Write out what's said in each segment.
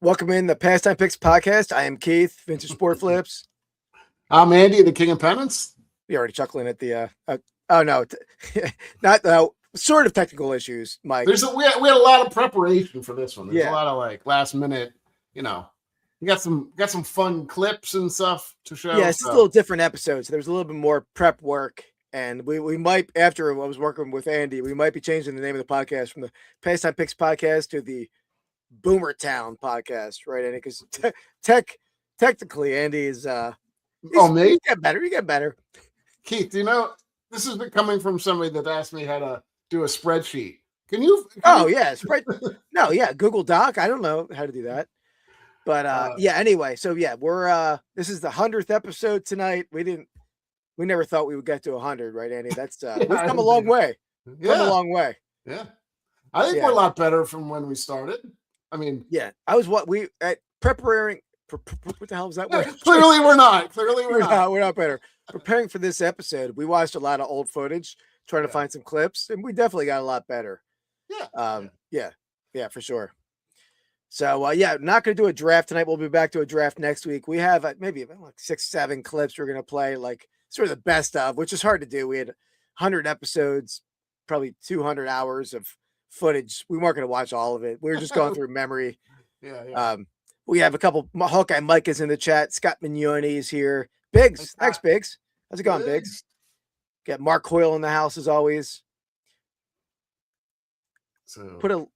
Welcome in the Pastime Picks Podcast. I am Keith, Vintage Sport Flips. I'm Andy, the King of Pennants. You're already chuckling at the, sort of technical issues, Mike. We had a lot of preparation for this one. There's Yeah. a lot of like last minute, you got some fun clips and stuff to show. Yeah, it's just a little different episode. So there's a little bit more prep work. And we might, after I was working with Andy, we might be changing the name of the podcast from the Pastime Picks Podcast to the Boomer Town Podcast, right, Andy? Because technically, Andy is me? You get better. Keith, this has been coming from somebody that asked me how to do a spreadsheet. Google Doc. I don't know how to do that. But anyway, so we're this is the 100th episode tonight. We never thought we would get to 100, right, Andy? That's we've come a long way. Come a long way. Yeah. I think we're a lot better from when we started. I mean, I was preparing. What the hell was that word? Clearly we're not. We're not better. Preparing for this episode, we watched a lot of old footage, trying to find some clips, and we definitely got a lot better. Yeah, for sure. So, not going to do a draft tonight. We'll be back to a draft next week. We have maybe like 6-7 clips we're going to play, like sort of the best of, which is hard to do. We had 100 episodes, probably 200 hours of footage. We weren't going to watch all of it. We were just going through memory. Yeah. We have a couple. Hawkeye Mike is in the chat. Scott Mignoni is here. Biggs. Thanks, Biggs. How's it going, Biggs? Got Mark Hoyle in the house as always. So put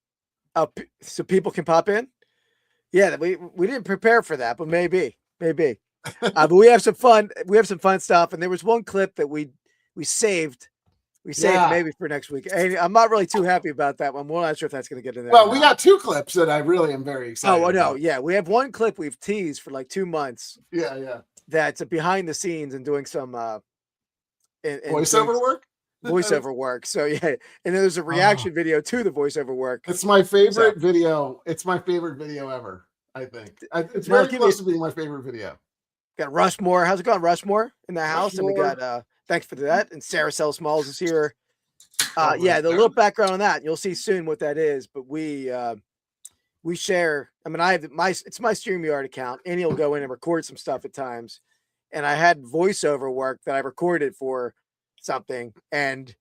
up so people can pop in. Yeah, we didn't prepare for that, but maybe. But we have some fun. We have some fun stuff. And there was one clip that we saved. We saved maybe for next week. And I'm not really too happy about that one. We're not sure if that's going to get in there. Well, we got 2 clips that I really am very excited about. No. Yeah, we have one clip we've teased for like 2 months. Yeah. That's behind the scenes and doing some voiceover work. So yeah, and then there's a reaction video to the voiceover work. It's my favorite video. It's my favorite video ever. I think it's very close to being my favorite video. Got Rushmore. How's it going, Rushmore, in the house? And we got thanks for that. And Sarah Sell Smalls is here. The little background on that. You'll see soon what that is. But we share. I mean, it's my StreamYard account. Andy will go in and record some stuff at times. And I had voiceover work that I recorded for something, and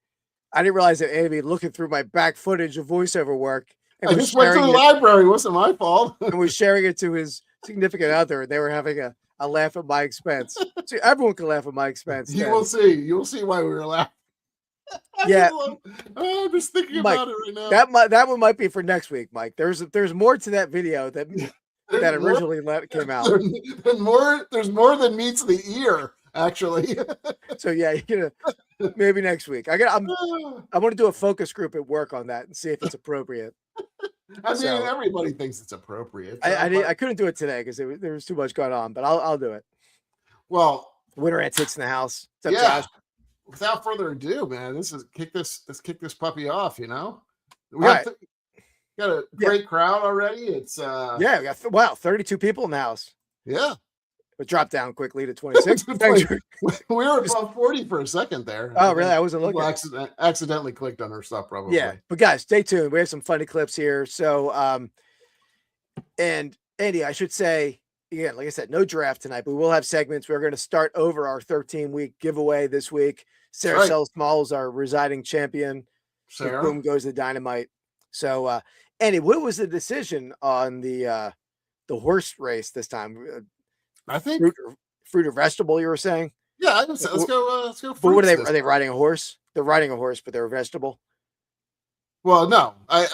I didn't realize that Andy looking through my back footage of voiceover work. And I just went to the library. It wasn't my fault. And was sharing it to his significant other. And they were having a laugh at my expense. See, everyone can laugh at my expense. You will see. You'll see why we were laughing. Yeah. I'm just thinking about it right now. That one might be for next week, Mike. There's more to that video that originally came out. There's more than meets the ear, actually. So maybe next week. I want to do a focus group at work on that and see if it's appropriate. I mean, everybody thinks it's appropriate. I couldn't do it today because there was too much going on, but I'll do it. Well, Winter Antiques in the house. Josh? Without further ado, man, let's kick this puppy off. We got a great crowd already. It's we got 32 people in the house. Yeah, but dropped down quickly to 26. We were above 40 for a second there. Oh, really? I wasn't looking. Accidentally clicked on our stuff, probably. Yeah, but guys, stay tuned. We have some funny clips here. So, and Andy, I should say again, like I said, no draft tonight, but we'll have segments. We're going to start over our 13-week giveaway this week. Sarah Sell Smalls, our residing champion. Sarah. Boom goes the dynamite. So, Andy, what was the decision on the horse race this time? I think fruit or vegetable. You were saying? Yeah, let's go. But what are they? Are they riding a horse? They're riding a horse, but they're a vegetable. Well, no. I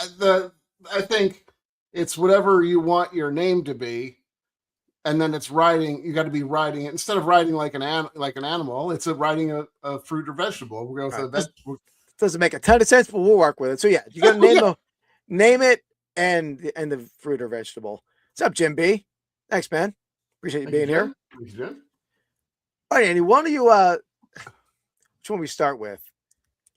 think it's whatever you want your name to be, and then it's riding. You got to be riding it instead of riding like an animal. It's riding a fruit or vegetable. We'll go with a vegetable. Doesn't make a ton of sense, but we'll work with it. So you got to name it and the fruit or vegetable. What's up, Jim B? Thanks, man. Appreciate you being here. All right, Andy, why don't you which one we start with?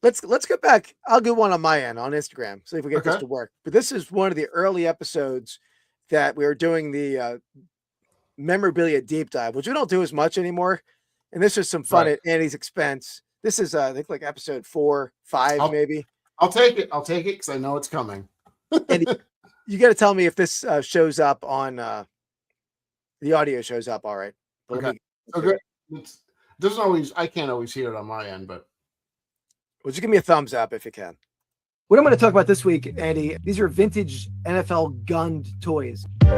Let's go back. I'll do one on my end on Instagram, see if we get this to work. But this is one of the early episodes that we were doing the memorabilia deep dive, which we don't do as much anymore. And this is some fun at Andy's expense. This is I think like episode 4, 5, maybe. I'll take it because I know it's coming. You got to tell me if this shows up on the audio shows up. All right. Okay. Okay. It doesn't always. I can't always hear it on my end, but well, just give me a thumbs up if you can. What I'm going to talk about this week, Andy, these are vintage NFL gunned toys. What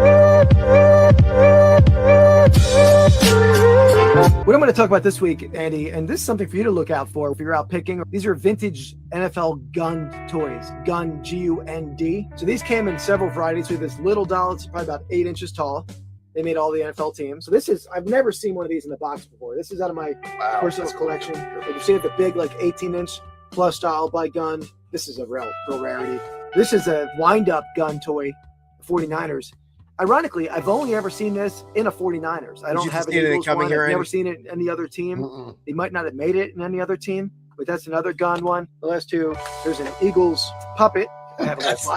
I'm going to talk about this week, Andy, and this is something for you to look out for if you're out picking. These are vintage NFL gunned toys. Gun, G-U-N-D. So these came in several varieties. We have this little doll. It's probably about 8 inches tall. They made all the NFL teams. So this is, I've never seen one of these in the box before. This is out of my personal collection. You see the big, like 18-inch plus style by gun. This is a real rarity. This is a wind-up gun toy, 49ers. Ironically, I've only ever seen this in a 49ers. I don't have an Eagles one. I've never seen it in any other team. They might not have made it in any other team, but that's another gun one. The last two, there's an Eagles puppet. That's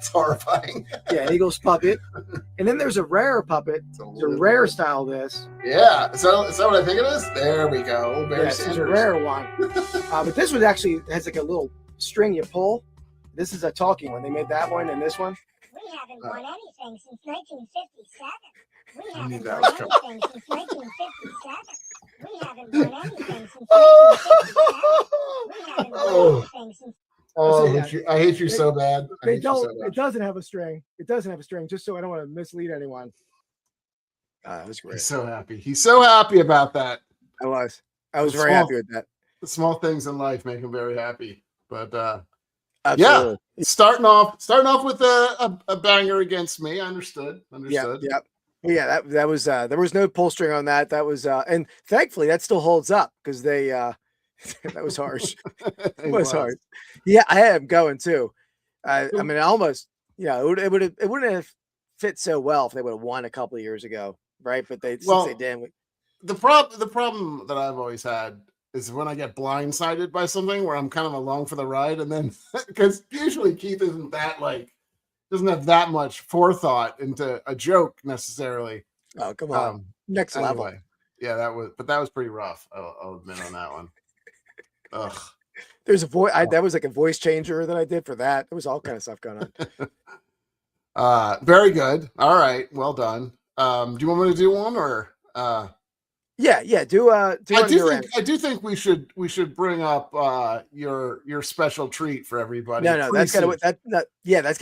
horrifying. Yeah, an Eagles puppet. And then there's a rare puppet. It's a rare style of this. Yeah. Is that what I think it is? There we go. Yes, it's a rare one. But this one actually has like a little string you pull. This is a talking one. They made that one and this one. We haven't won anything since 1957. We haven't won anything since 1957. We haven't won anything since 1957. We haven't won anything since. Oh, I hate you so bad. They don't. It doesn't have a string. It doesn't have a string. Just so I don't want to mislead anyone. It was great. He's so happy. He's so happy about that. I was very happy with that. The small things in life make him very happy. But Absolutely. yeah, starting off with a banger against me. I understood. Yeah. Yeah, that was there was no pull string on that. That was and thankfully that still holds up because they that was harsh. It was hard. Yeah, I had him going too. I mean, almost. Yeah, it wouldn't have fit so well if they would have won a couple of years ago, right? But since they didn't. The problem that I've always had is when I get blindsided by something where I'm kind of along for the ride, and then because usually Keith doesn't have that much forethought into a joke necessarily. Oh, come on. Next level. Yeah, that was pretty rough. I'll admit on that one. Ugh. There's a voice. That was like a voice changer that I did for that. There was all kind of stuff going on. Very good. All right. Well done. Do you want me to do one or? Yeah. I do think we should bring up your special treat for everybody. No, that's gonna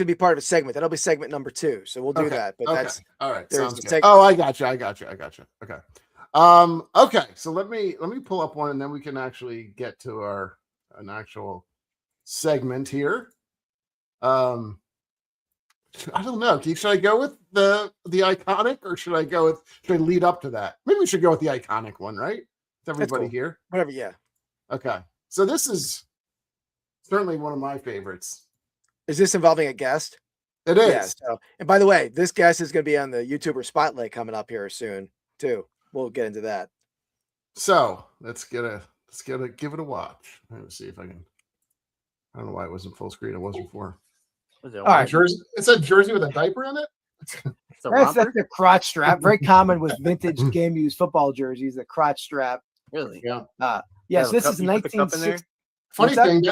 be part of a segment. That'll be segment number 2. So we'll do that. But that's all right. Sounds good. Oh, I got you. Okay. Okay. So let me pull up one and then we can actually get to an actual segment here. I don't know. Keith, should I go with the iconic or should I lead up to that? Maybe we should go with the iconic one, right? Is everybody cool. here? Whatever, yeah. Okay. So this is certainly one of my favorites. Is this involving a guest? It is. Yeah, so, and by the way, this guest is going to be on the YouTuber Spotlight coming up here soon, too. We'll get into that. So let's give it a watch. Let me see if I can. I don't know why it wasn't full screen. It wasn't before. All right, jersey. It's a jersey with a diaper in it. That's the crotch strap. Very common with vintage game used football jerseys. The crotch strap. Really? Yeah. Yes, this is 1960. Funny thing.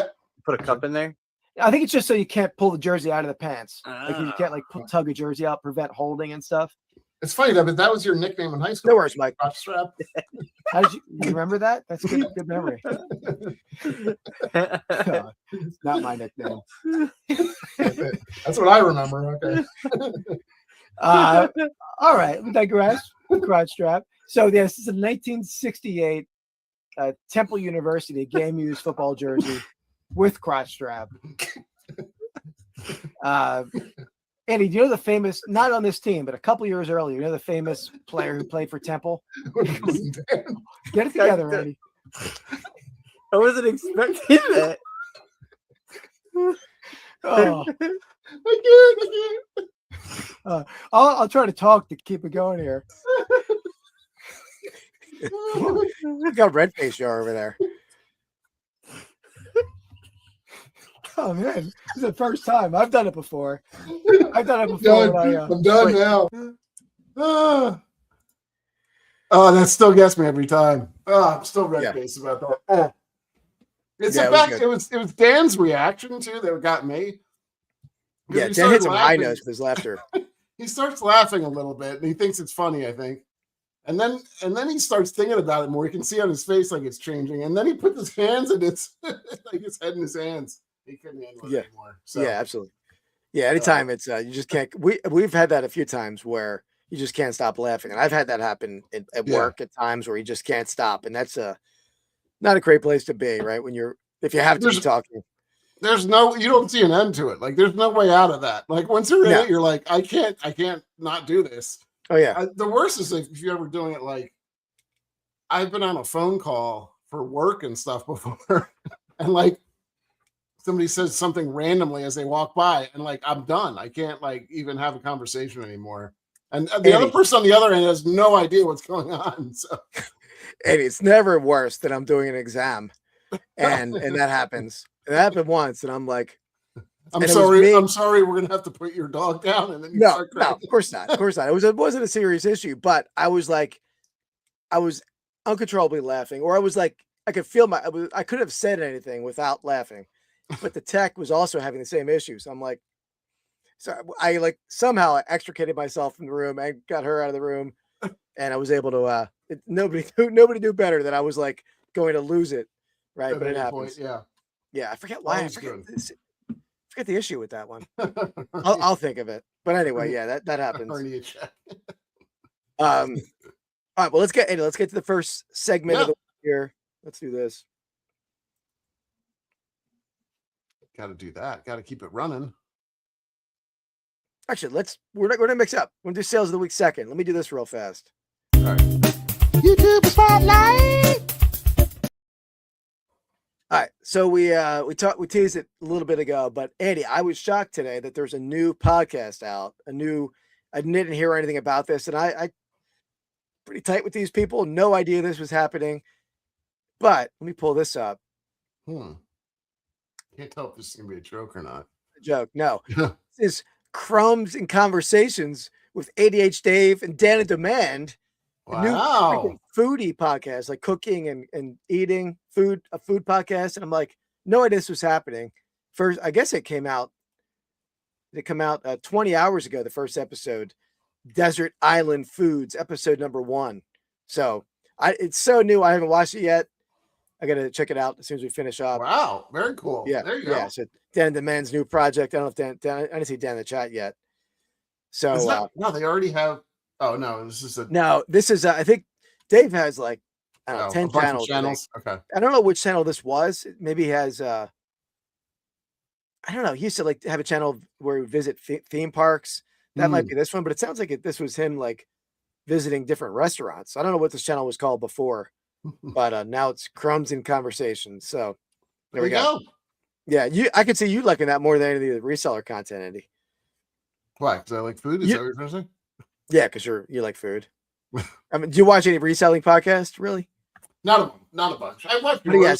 Put a cup in there. I think it's just so you can't pull the jersey out of the pants. Like you can't tug a jersey out, prevent holding and stuff. It's funny though, but that was your nickname in high school. No worries, Mike. Crotch strap. How did you remember that? That's good memory. Not my nickname. That's what I remember. Okay. All right, we digress. Crotch strap. So this is a 1968 Temple University game used football jersey with crotch strap. Andy, do you know the famous, not on this team, but a couple years earlier, you know the famous player who played for Temple? Get it together, Andy. I wasn't expecting that. Oh. I can't. I'll try to talk to keep it going here. You got a red face jar over there. Oh man, this is the first time. I've done it before. I'm done now. Oh, that still gets me every time. Oh, I'm still red faced about that. Oh. It's the fact it was Dan's reaction too that got me. Yeah, he Dan started hits him high laughing. notes with his laughter. He starts laughing a little bit, and he thinks it's funny, I think. And then he starts thinking about it more. You can see on his face like it's changing. And then he puts his hands in its like his head in his hands. He couldn't handle it anymore. So, yeah, absolutely. Yeah, anytime it's you just can't. We've had that a few times where you just can't stop laughing, and I've had that happen at work at times where you just can't stop, and that's not a great place to be, right? If you have to be talking. You don't see an end to it. Like there's no way out of that. Like once you're in it, you're like, I can't not do this. Oh yeah. The worst is if you're ever doing it. Like I've been on a phone call for work and stuff before, and like somebody says something randomly as they walk by, and like I'm done. I can't like even have a conversation anymore. And the other person on the other end has no idea what's going on. So, and it's never worse than I'm doing an exam, and that happens. It happened once, and I'm like, I'm sorry. We're gonna have to put your dog down, and then no, of course not. Of course not. It wasn't a serious issue, but I was uncontrollably laughing, or I was like, I could feel I could have said anything without laughing, but the tech was also having the same issue. So I'm like, I like somehow extricated myself from the room and got her out of the room, and I was able to. Nobody knew better that I was like going to lose it, right? But it happens. Yeah, I forget why. I forget the issue with that one. I'll think of it. But anyway, yeah, that happens. All right, well, let's get to the first segment of the week here. Let's do this. Got to do that. Got to keep it running. Actually, we're gonna mix up. We're gonna do sales of the week second. Let me do this real fast. All right. YouTube Spotlight. All right, so we teased it a little bit ago, but Andy, I was shocked today that there's a new podcast out. I didn't hear anything about this, and I pretty tight with these people. No idea this was happening, but let me pull this up. Can't tell if this is gonna be a joke or not. A joke? No. This is Crumbs and Conversations with ADH Dave and Dan and Demand. Wow. New foodie podcast, like cooking and eating food, a food podcast. And I'm like, no idea this was happening. First, I guess it came out 20 hours ago, the first episode, Desert Island Foods, episode number 1. So it's so new. I haven't watched it yet. I got to check it out as soon as we finish up. Wow. Very cool. Yeah. There you go. Yeah. So Dan the Man's new project. I don't know if Dan, I didn't see Dan in the chat yet. So no, they already have. Oh no, this is I think Dave has like, I don't know, 10 channels. Okay. I don't know which channel this was. Maybe he has, I don't know. He used to like have a channel where he would visit theme parks. That might be this one, but it sounds like this was him like visiting different restaurants. I don't know what this channel was called before, but now it's Crumbs and Conversations. So there we go. Yeah, I could see you liking that more than any of the reseller content, Andy. Why? Because I like food? Is that what you're trying to say? Yeah, because you like food. I mean, do you watch any reselling podcasts? Really? Not a bunch. I watch. I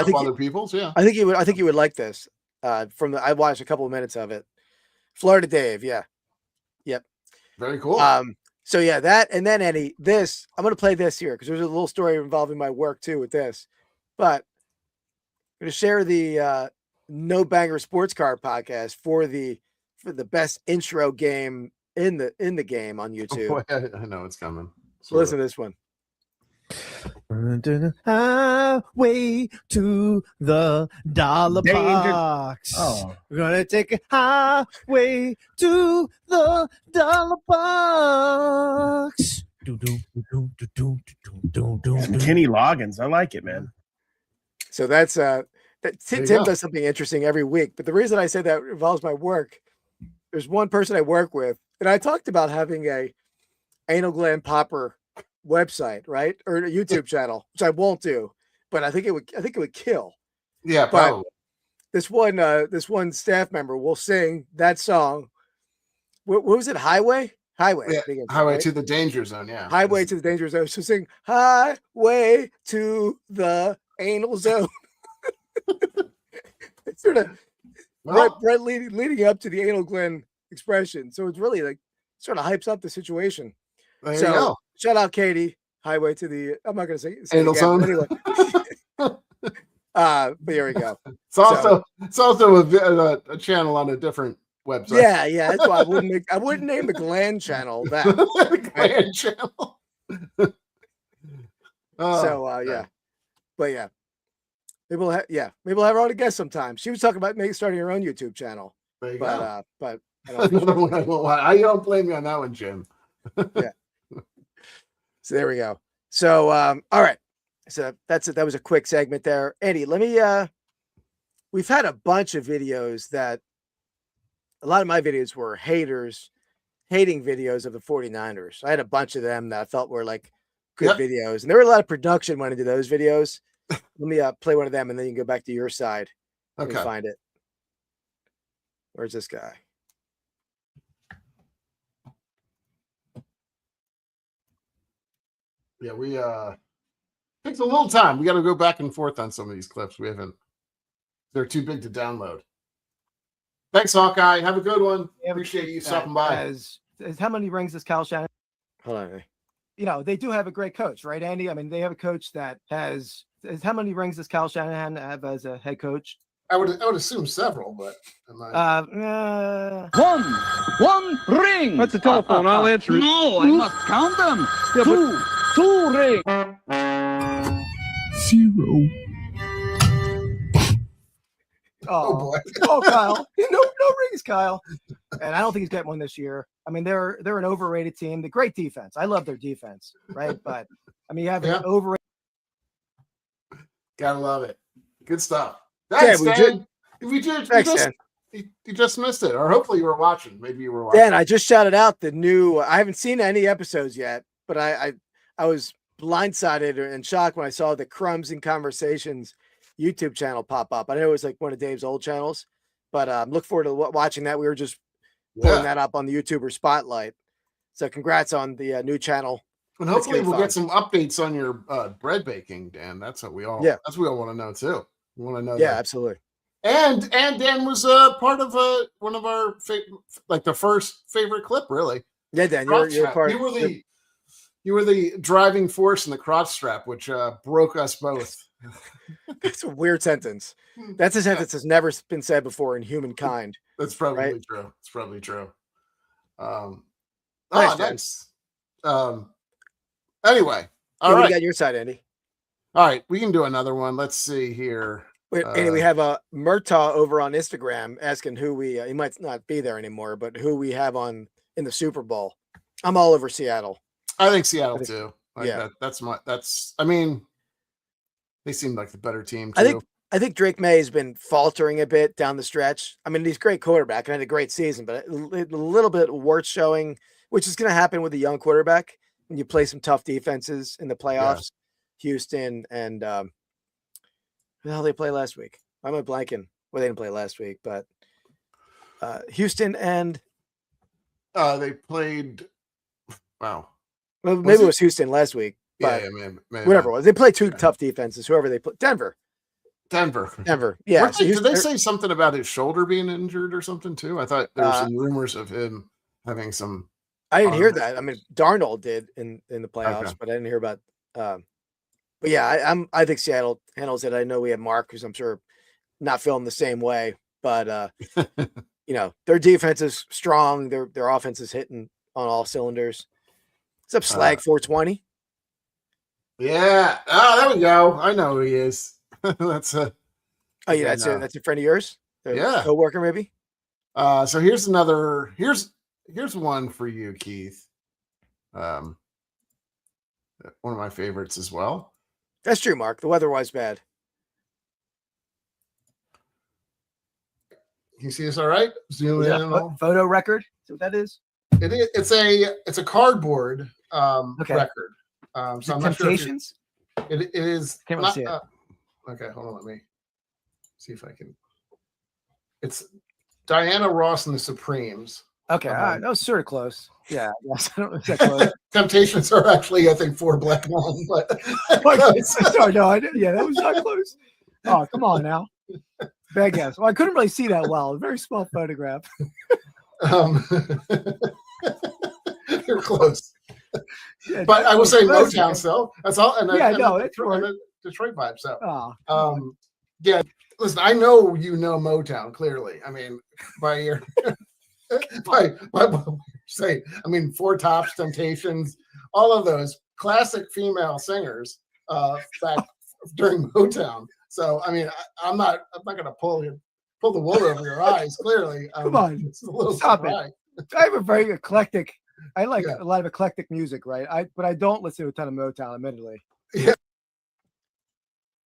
think other people's. Yeah. I think you would like this. I watched a couple of minutes of it. Florida Dave. Yeah. Yep. Very cool. So yeah, that, and then Eddie, I'm going to play this here because there's a little story involving my work too with this, but I'm going to share the No Banger Sports Card podcast for the best intro game in the game on YouTube. I know it's coming. So listen to this one. Highway to the dollar box. Oh. We're gonna take a highway to the dollar box. Kenny Loggins. I like it, man. So that's Tim does something interesting every week. But the reason I say that involves my work. There's one person I work with, and I talked about having a anal gland popper website, right, or a YouTube channel, which I won't do, but I think it would kill. Yeah, but this one staff member will sing that song. What was it? Highway. Yeah, highway right? to the danger zone. Yeah, highway to the danger zone. So sing highway to the anal zone. It's sort of right leading up to the anal gland expression. So it's really like sort of hypes up the situation. There you go. Shout out Katie. Highway to the. I'm not going to say anal zone. Anyway. But here we go. It's also a channel on a different website. Yeah. That's why I wouldn't name the Gland channel that. Gland channel. Yeah. But yeah. Maybe we'll have her on a guest sometime. She was talking about starting her own YouTube channel. There you go. But I don't blame you on that one, Jim. Yeah. So there we go. So all right. So that's it. That was a quick segment there. Andy, let me we've had a bunch of videos that a lot of my videos were hating videos of the 49ers. I had a bunch of them that I felt were like good videos. And there were a lot of production went into those videos. Let me play one of them and then you can go back to your side. Okay. And find it. Where's this guy? Yeah, we takes a little time. We got to go back and forth on some of these clips. They're too big to download. Thanks, Hawkeye. Have a good one. Appreciate you stopping by. How many rings does Kyle Shanahan? Hold on. You know, they do have a great coach, right, Andy? I mean, they have a coach that has how many rings does Kyle Shanahan have as a head coach? I would assume several, but one ring. That's a telephone. I'll answer it. No, I must count them. Yeah, Two rings. 0. oh boy. Oh, Kyle. No rings, Kyle. And I don't think he's getting one this year. I mean, they're an overrated team. The great defense. I love their defense, right? But I mean, you have an overrated. Gotta love it. Good stuff. Thanks, Dan. Dan. You just missed it, or hopefully you were watching. Maybe you were watching. Dan, I just shouted out the new. I haven't seen any episodes yet, but I was blindsided and shocked when I saw the Crumbs and Conversations YouTube channel pop up. I know it was like one of Dave's old channels, but look forward to watching that. We were just pulling that up on the YouTuber Spotlight. So congrats on the new channel. And hopefully we'll get some updates on your bread baking, Dan. That's what we all. Yeah. That's what we all want to know too. We want to know. Yeah, that. absolutely. And Dan was part of one of our the first favorite clip, really. Yeah, Dan, you're part. You were the driving force in the crotch strap, which broke us both. That's a weird sentence. That's a sentence that's never been said before in humankind. That's probably right? true. It's probably true. Nice. Anyway, all right. You got your side, Andy. All right, we can do another one. Let's see here. Wait, Andy, we have a Murtaugh over on Instagram asking who he might not be there anymore, but who we have on in the Super Bowl. I'm all over Seattle. I think Seattle too. Yeah, I mean, they seem like the better team too. I think Drake May has been faltering a bit down the stretch. I mean, he's a great quarterback and had a great season, but a little bit worth showing, which is going to happen with a young quarterback when you play some tough defenses in the playoffs. Yeah. Houston and who the hell they play last week? I'm blanking. Well, they didn't play last week, but Houston and they played. Wow. Well, maybe it was Houston last week. But whatever it was, they played two tough defenses. Whoever they play, Denver. Yeah. Did they say something about his shoulder being injured or something too? I thought there were some rumors of him having some. I didn't hear that. I mean, Darnold did in the playoffs, but I didn't hear about. But yeah, I think Seattle handles it. I know we have Mark, who's I'm sure not feeling the same way, but their defense is strong. Their offense is hitting on all cylinders. What's up, Slag 420? Yeah. Oh, there we go. I know who he is. That's a. Oh yeah, that's a friend of yours. Co-worker maybe. So here's another. Here's one for you, Keith. One of my favorites as well. That's true, Mark. The weather was bad. Can you see this all right? Zoom in. Photo record? Is what that is? It's a cardboard record. So I'm not sure. Temptations? It is. Can't really see it. Okay, hold on. Let me see if I can. It's Diana Ross and the Supremes. Okay, all right. That was sort of close. Yeah, yes, I don't know if that's close. Temptations are actually, I think, 4 black men, but sorry, no, yeah, that was not close. Oh, come on now. Bad guess. Well, I couldn't really see that well. A very small photograph. You're close. Yeah, but I will say Motown still. That's all. And it's Detroit vibe. So, yeah. Listen, I know you know Motown clearly. I mean, by your say, I mean, Four Tops, Temptations, all of those classic female singers back during Motown. So, I mean, I'm not going to pull the wool over your eyes. Clearly, Come on, it's a little stop surprise. it. I have a very eclectic. I like Yeah. a lot of eclectic music, right? But I don't listen to a ton of Motown, admittedly.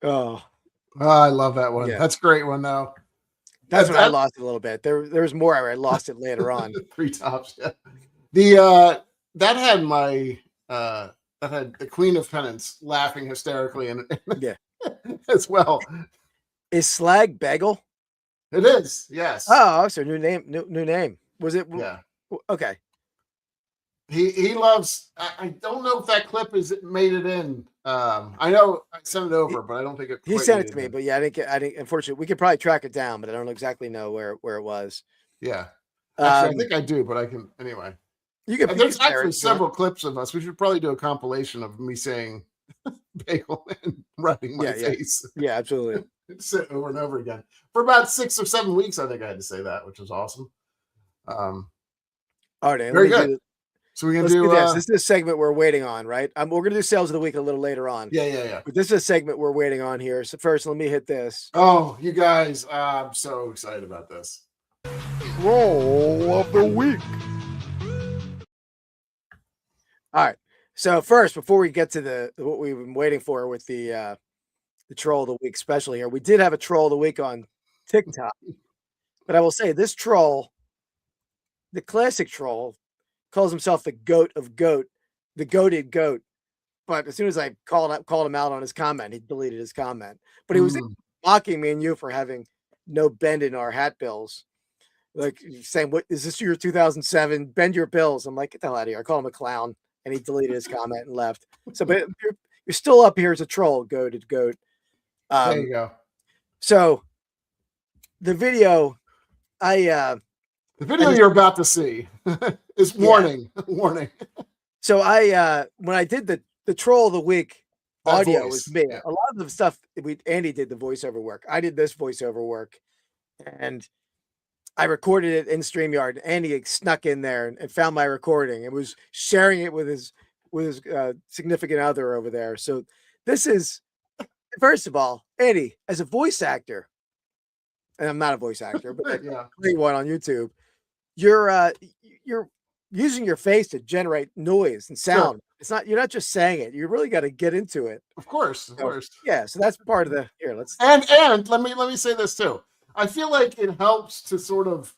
Oh, I love that one. Yeah. That's a great one, though. that's when I lost it a little bit. There was more where I lost it later on. Three Tops. Yeah. That had the Queen of Pennants laughing hysterically and Yeah. as well. Is Slag Bagel? It is, yes. Oh, so new name. Was it? Yeah. Okay. He loves. I don't know if that clip made it in. I know I sent it over, but I don't think it. He quite sent made it to me, in. but yeah, I didn't. Unfortunately, we could probably track it down, but I don't exactly know where it was. Yeah, actually, I Um, think I do, but I can anyway. You can. There's share actually it. several clips of us. We should probably do a compilation of me saying bagel and rubbing my face. Yeah, absolutely. Sit over and over again for about 6 or 7 weeks. I think I had to say that, which was awesome. All right, very good. So we're gonna let's do this. This is a segment we're waiting on, right? We're gonna do sales of the week a little later on. Yeah. But this is a segment we're waiting on here. So first, let me hit this. Oh, you guys, I'm so excited about this. Troll of the week. All right. So first, before we get to what we've been waiting for with the troll of the week special here, we did have a troll of the week on TikTok. But I will say this troll, the classic troll, calls himself the goat of goat, the goated goat. But as soon as I called him out on his comment, he deleted his comment. But he was mocking me and you for having no bend in our hat bills. Like saying, "What is this year 2007? Bend your bills." I'm like, "Get the hell out of here." I called him a clown and he deleted his comment and left. So, but you're still up here as a troll, goated goat. There you go. So the video, the video you're about to see is warning. So when I did the troll of the week That audio voice, was me. yeah. A lot of the stuff Andy did the voiceover work. I did this voiceover work, and I recorded it in StreamYard. Andy snuck in there and found my recording and was sharing it with his significant other over there. So this is, first of all, Andy, as a voice actor, and I'm not a voice actor, but I play one on YouTube. You're using your face to generate noise and sound. Sure. You're not just saying it. You really got to get into it. Of course. Yeah. So that's part of the here. And let me say this too. I feel like it helps to sort of,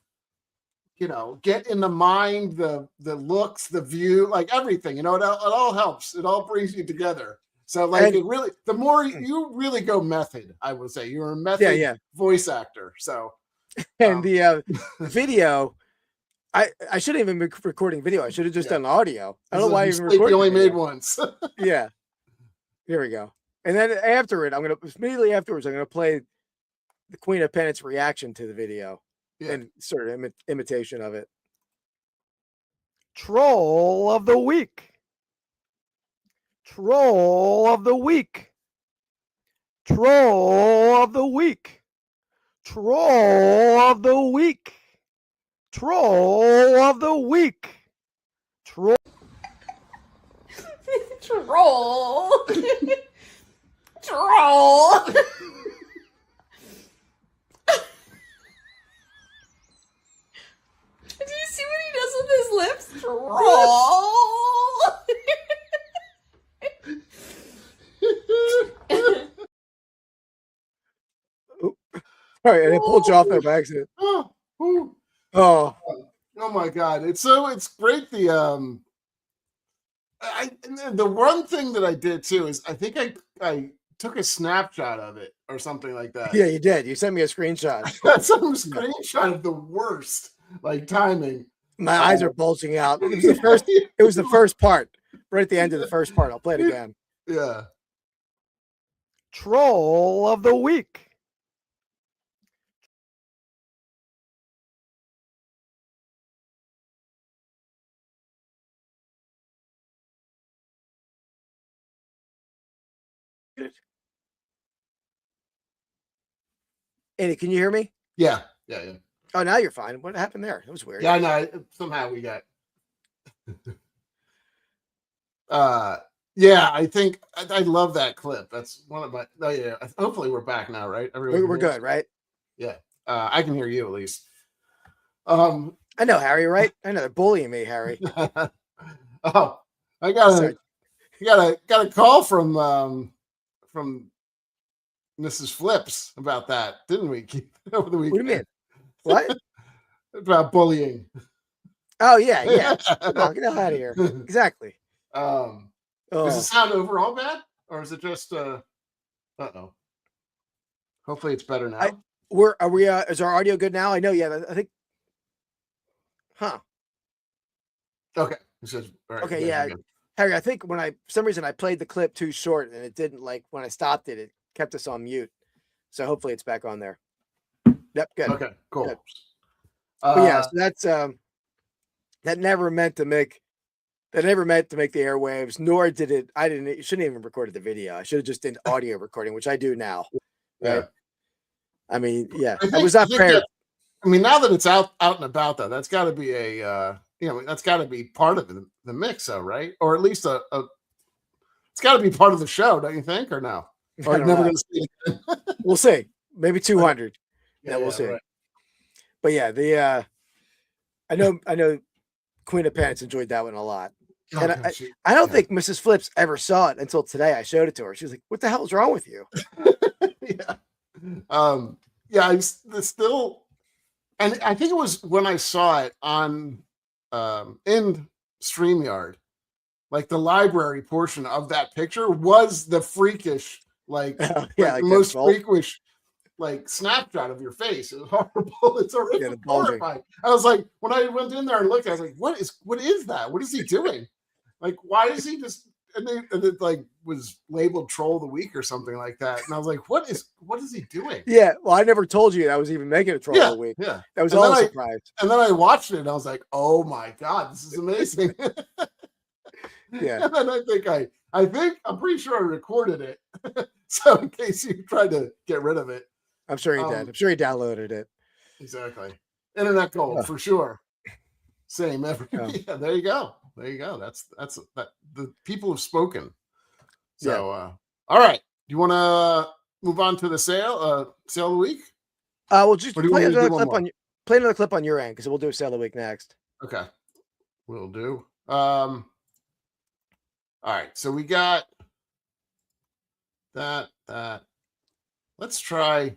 get in the mind, the looks, the view, like everything. It all helps. It all brings you together. So the more you really go method, I would say you're a method voice actor. So, and the video. I shouldn't even be recording video. I should have just done audio. I don't know why I even recorded. You only made once. Yeah. Here we go. And then immediately afterwards, I'm going to play the Queen of Pennants reaction to the video and sort of imitation of it. Troll of the week. Troll of the week. Troll of the week. Troll of the week. Troll of the week. Troll. Troll. Troll. Do you see what he does with his lips? Troll. All right, and it pulled you off there by accident. Oh my God! It's great. The one thing that I did too is I think I took a snapshot of it or something like that. Yeah, you did. You sent me a screenshot. That's a screenshot of the worst timing. My eyes are bulging out. It was the first part. Right at the end of the first part. I'll play it again. Yeah. Troll of the week. Andy, can you hear me? Yeah. Oh, now you're fine. What happened there? That was weird. Yeah, no. Somehow we got. Yeah, I think I love that clip. That's one of my. Oh yeah. Hopefully we're back now, right? We're good, right? Yeah. I can hear you at least. I know Harry, right? I know they're bullying me, Harry. Oh, I got a call from Mrs. Flips about that, didn't we? Over the weekend. What do you mean? What? About bullying. Oh yeah. Come on, get the hell out of here. Exactly. Does it sound overall bad, or is it just uh-oh? Hopefully it's better now. Is our audio good now? I know, yeah. I think. Huh. Okay. All right, Okay, yeah. Harry, I think for some reason I played the clip too short and it didn't when I stopped it kept us on mute. So hopefully it's back on there. Yep, good. Okay, cool. Good. Yeah, so that's that never meant to make the airwaves, nor did it. Shouldn't even recorded the video. I should have just did audio recording, which I do now. Right? Yeah. I mean, yeah, it was not fair. I mean, now that it's out and about, though, that's got to be that's got to be part of the mix, though, right? Or at least it's got to be part of the show, don't you think, or no? Or never going to see it. We'll see. Maybe 200. Yeah, we'll see. Right. But yeah, I know Queen of Pennants enjoyed that one a lot. And I don't think Mrs. Flips ever saw it until today. I showed it to her. She was like, "What the hell is wrong with you?" Yeah. It's still. And I think it was when I saw it on in StreamYard, like the library portion of that picture was the freakish, most freakish, snapshot of your face. It was horrible. It's horrific, horrifying. I was like, when I went in there and looked, I was like, what is that? What is he doing? Like, why is he just? And it was labeled Troll of the Week or something like that. And I was like, what is he doing? Yeah. Well, I never told you I was even making a Troll of the Week. Yeah. That was all a surprise. And then I watched it and I was like, oh my God, this is amazing. Yeah. And then I think I'm pretty sure I recorded it. So in case you tried to get rid of it. I'm sure he did. I'm sure he downloaded it. Exactly. Internet gold for sure. Same Yeah, there you go. There you go. That's the people have spoken. So all right. Do you want to move on to the sale of the week? We'll just play another clip on your end because we'll do a sale of the week next. Okay. We'll do. All right. So we got that. Let's try.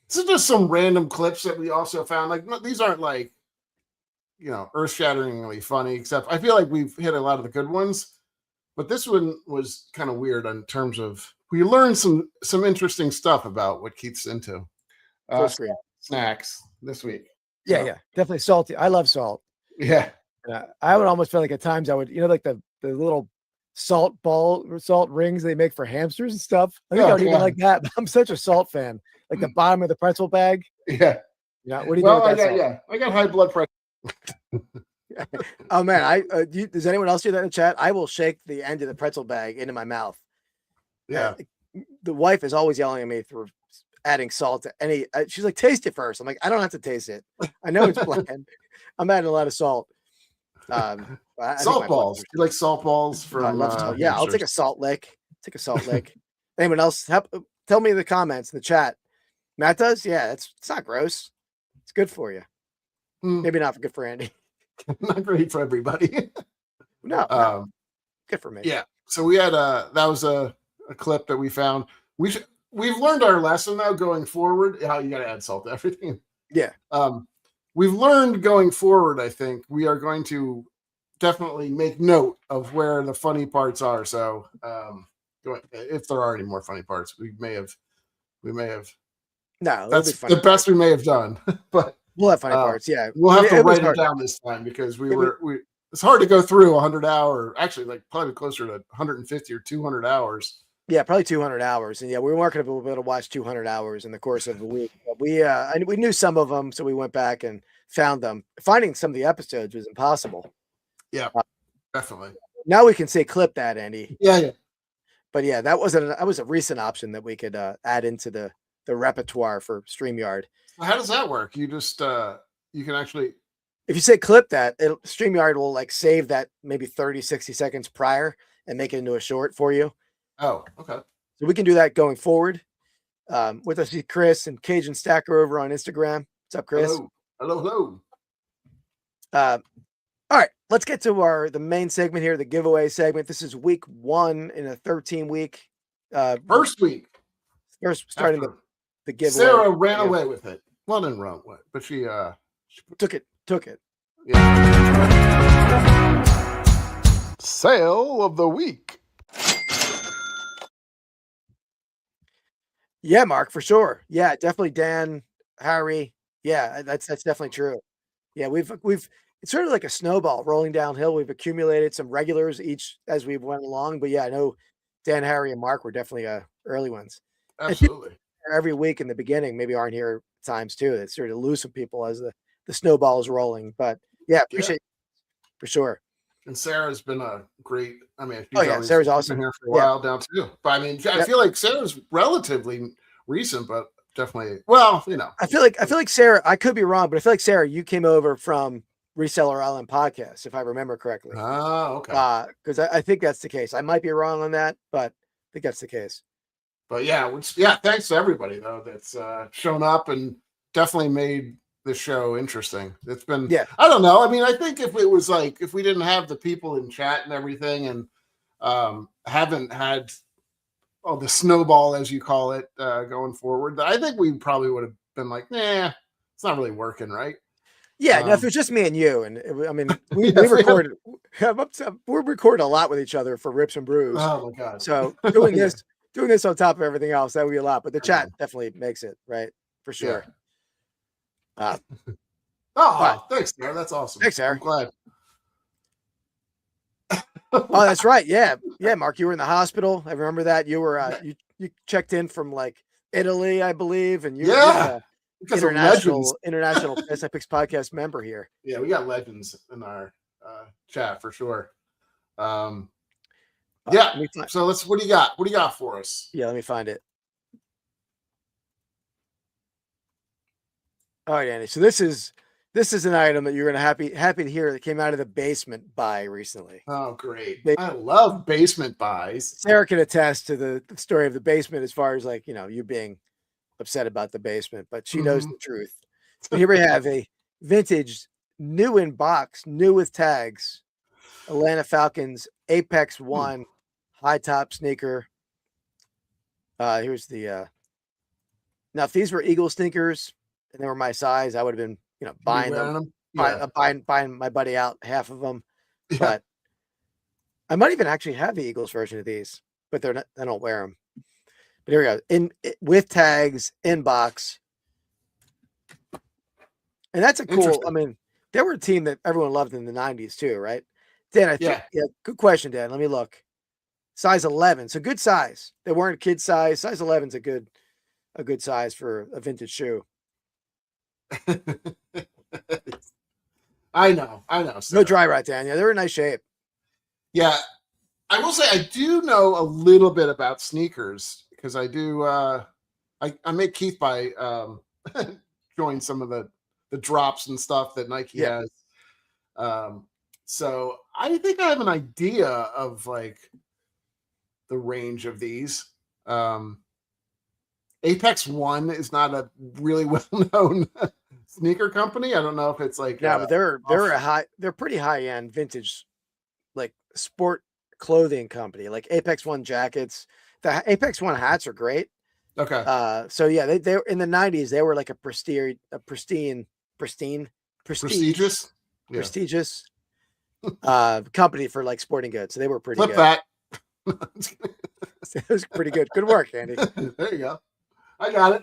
This is just some random clips that we also found. These aren't earth-shatteringly funny, except I feel like we've hit a lot of the good ones. But this one was kind of weird in terms of we learned some interesting stuff about what Keith's into. Snacks this week. Yeah, definitely salty. I love salt. Yeah. I would almost feel like at times I would, like the little salt rings they make for hamsters and stuff. I think I would even like that. I'm such a salt fan. Like the bottom of the pretzel bag. Yeah. Yeah. What do you do with that? I got high blood pressure. Oh man, does anyone else do that in the chat? I will shake the end of the pretzel bag into my mouth. Yeah. The wife is always yelling at me for adding salt to any. She's like, taste it first. I'm like, I don't have to taste it. I know it's bland. I'm adding a lot of salt. Salt balls. You like salt balls from? I love salt. Yeah, I'll take a salt lick. Anyone else? Tell me in the comments in the chat. Matt does. Yeah, it's not gross. It's good for you. Maybe not good for Andy. Not great for everybody. No. Good for me. Yeah. So we had that was a clip that we found. We've learned our lesson now going forward. How you got to add salt to everything. Yeah. We've learned going forward. I think we are going to definitely make note of where the funny parts are. So if there are any more funny parts, we may have. No, that's the best we may have done. But we'll have funny parts. Yeah, we'll have to write it down this time because it's hard to go through 100 hour, actually probably closer to 150 or 200 hours. Yeah, probably 200 hours. And yeah, we weren't going to be able to watch 200 hours in the course of the week. But we knew some of them, so we went back and found them. Finding some of the episodes was impossible. Yeah, definitely. Now we can say clip that, Andy. Yeah. But yeah, that was a recent option that we could add into the repertoire for StreamYard. How does that work? You just you can actually, If you say clip that, StreamYard will like save that maybe 30, 60 seconds prior and make it into a short for you. oh, okay. So we can do that going forward. With us, Chris and Cajun Stacker over on Instagram. What's up, Chris? Hello. All right, let's get to the main segment here, the giveaway segment. This is week 1 in a 13-week. First week. First starting the giveaway. Sarah ran away with it. Well, didn't run away, but she took it. Yeah. Sale of the week. Yeah, Mark, for sure. Yeah, definitely Dan, Harry. Yeah, that's definitely true. Yeah, we've it's sort of like a snowball rolling downhill. We've accumulated some regulars each as we went along, but yeah, I know Dan, Harry, and Mark were definitely early ones. Absolutely. Every week in the beginning, maybe aren't here times too. It's sort of lose some people as the snowball is rolling. But yeah, appreciate it for sure. And Sarah's been a great. I mean, Sarah's awesome. Been here for a while now too. But I mean, I feel like Sarah's relatively recent, but definitely. Well, I feel like Sarah. I could be wrong, but I feel like Sarah, you came over from Reseller Island Podcast, if I remember correctly. Oh, okay. Because I think that's the case. I might be wrong on that, but I think that's the case. But yeah, thanks to everybody though that's shown up and definitely made the show interesting. It's been, I don't know. I mean, I think if it was like, if we didn't have the people in chat and everything and haven't had the snowball, as you call it, going forward, I think we probably would have been like, nah, it's not really working, right? Yeah, no, if it was just me and you, and I mean, we recorded, we're recording a lot with each other for Rips and Brews. Oh my God. So doing this on top of everything else, that would be a lot, but the chat definitely makes it, right? For sure. Yeah. Thanks, Sarah. That's awesome. Thanks, Sarah. I'm glad. Oh, that's right. Yeah. Yeah, Mark, you were in the hospital. I remember that. You were you checked in from like Italy, I believe, and you were international Pastime Picks Podcast member here. Yeah, we got legends in our chat for sure. So what do you got? What do you got for us? Yeah, let me find it. All right, Andy. So this is an item that you're gonna happy to hear that came out of the basement buy recently. Oh, great! I love basement buys. Sarah can attest to the story of the basement as far as like you being upset about the basement, but she knows the truth. So here we have a vintage, new in box, new with tags, Atlanta Falcons Apex 1 high top sneaker. Here's the now if these were Eagle sneakers and they were my size, I would have been buying them. Buying my buddy out half of them. Yeah. But I might even actually have the Eagles version of these, but I don't wear them. But here we go. With tags, in box. And that's a cool, I mean, they were a team that everyone loved in the 90s too, right? Dan, good question, Dan. Let me look. Size 11. So good size. They weren't kid size. Size 11 is a good size for a vintage shoe. I know. No dry rot, Dan. Yeah, they're in nice shape. Yeah. I will say I do know a little bit about sneakers because I do I make Keith buy join some of the drops and stuff that Nike has. So I think I have an idea of like the range of these. Apex 1 is not a really well-known sneaker company. I don't know if it's like but they're pretty high-end vintage like sport clothing company, like Apex 1 jackets. The Apex 1 hats are great. Okay. So yeah, they in the 90s they were like a prestigious company for like sporting goods. So they were pretty Flip good. That. It was pretty good. Good work, Andy. There you go. I got it.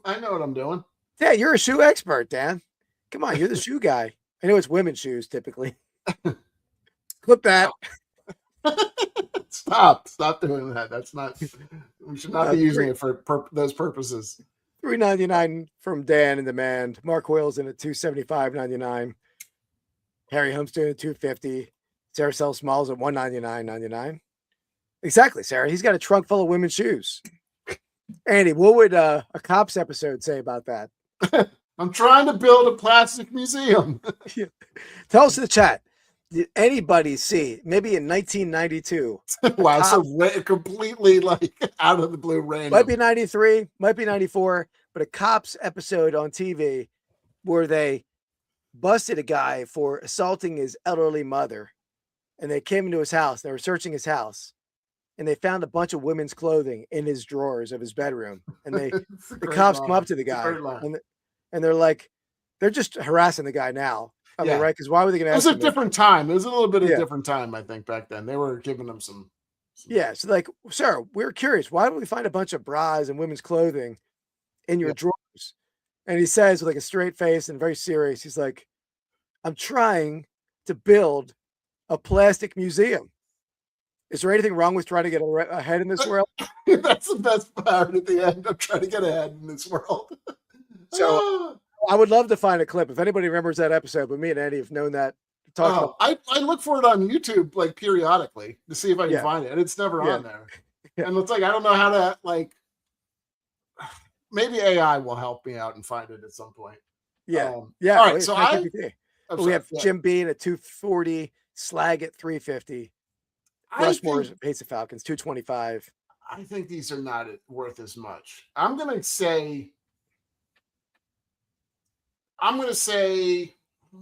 I know what I'm doing. Yeah, you're a shoe expert, Dan. Come on, you're the shoe guy. I know it's women's shoes typically. Clip that. Stop doing that. That's not. We should not be using it for those purposes. $3.99 from Dan in demand. Mark Hoyle's in at $275.99. Harry Homestead at $250. Sarah sells smalls at $199.99. Exactly, Sarah. He's got a trunk full of women's shoes. Andy, what would a cops episode say about that? I'm trying to build a plastic museum. Tell us in the chat. Did anybody see, maybe in 1992? Wow, so completely like out of the blue random. Might be 93, might be 94, but a cops episode on TV where they busted a guy for assaulting his elderly mother. And they came into his house. They were searching his house. And they found a bunch of women's clothing in his drawers of his bedroom. And the cops come up to the guy. And they're like, they're just harassing the guy now. I mean, right? Because why were they going to ask him? It was a different time. It was a little bit of a different time, I think, back then. They were giving him some. Yeah. So, like, sir, we're curious. Why did we find a bunch of bras and women's clothing in your drawers? And he says, with like a straight face and very serious, he's like, I'm trying to build a plastic museum. Is there anything wrong with trying to get ahead in this world? That's the best part at the end. I'm trying to get ahead in this world. So I would love to find a clip. If anybody remembers that episode, but me and Andy have known that. I look for it on YouTube like periodically to see if I can find it, and it's never on there. And it's like I don't know how to like. Maybe AI will help me out and find it at some point. All right. So we have Jim Bean at 240, Slag at 350. Rushmore Pace of Falcons 225. I think these are not worth as much. I'm gonna say. I don't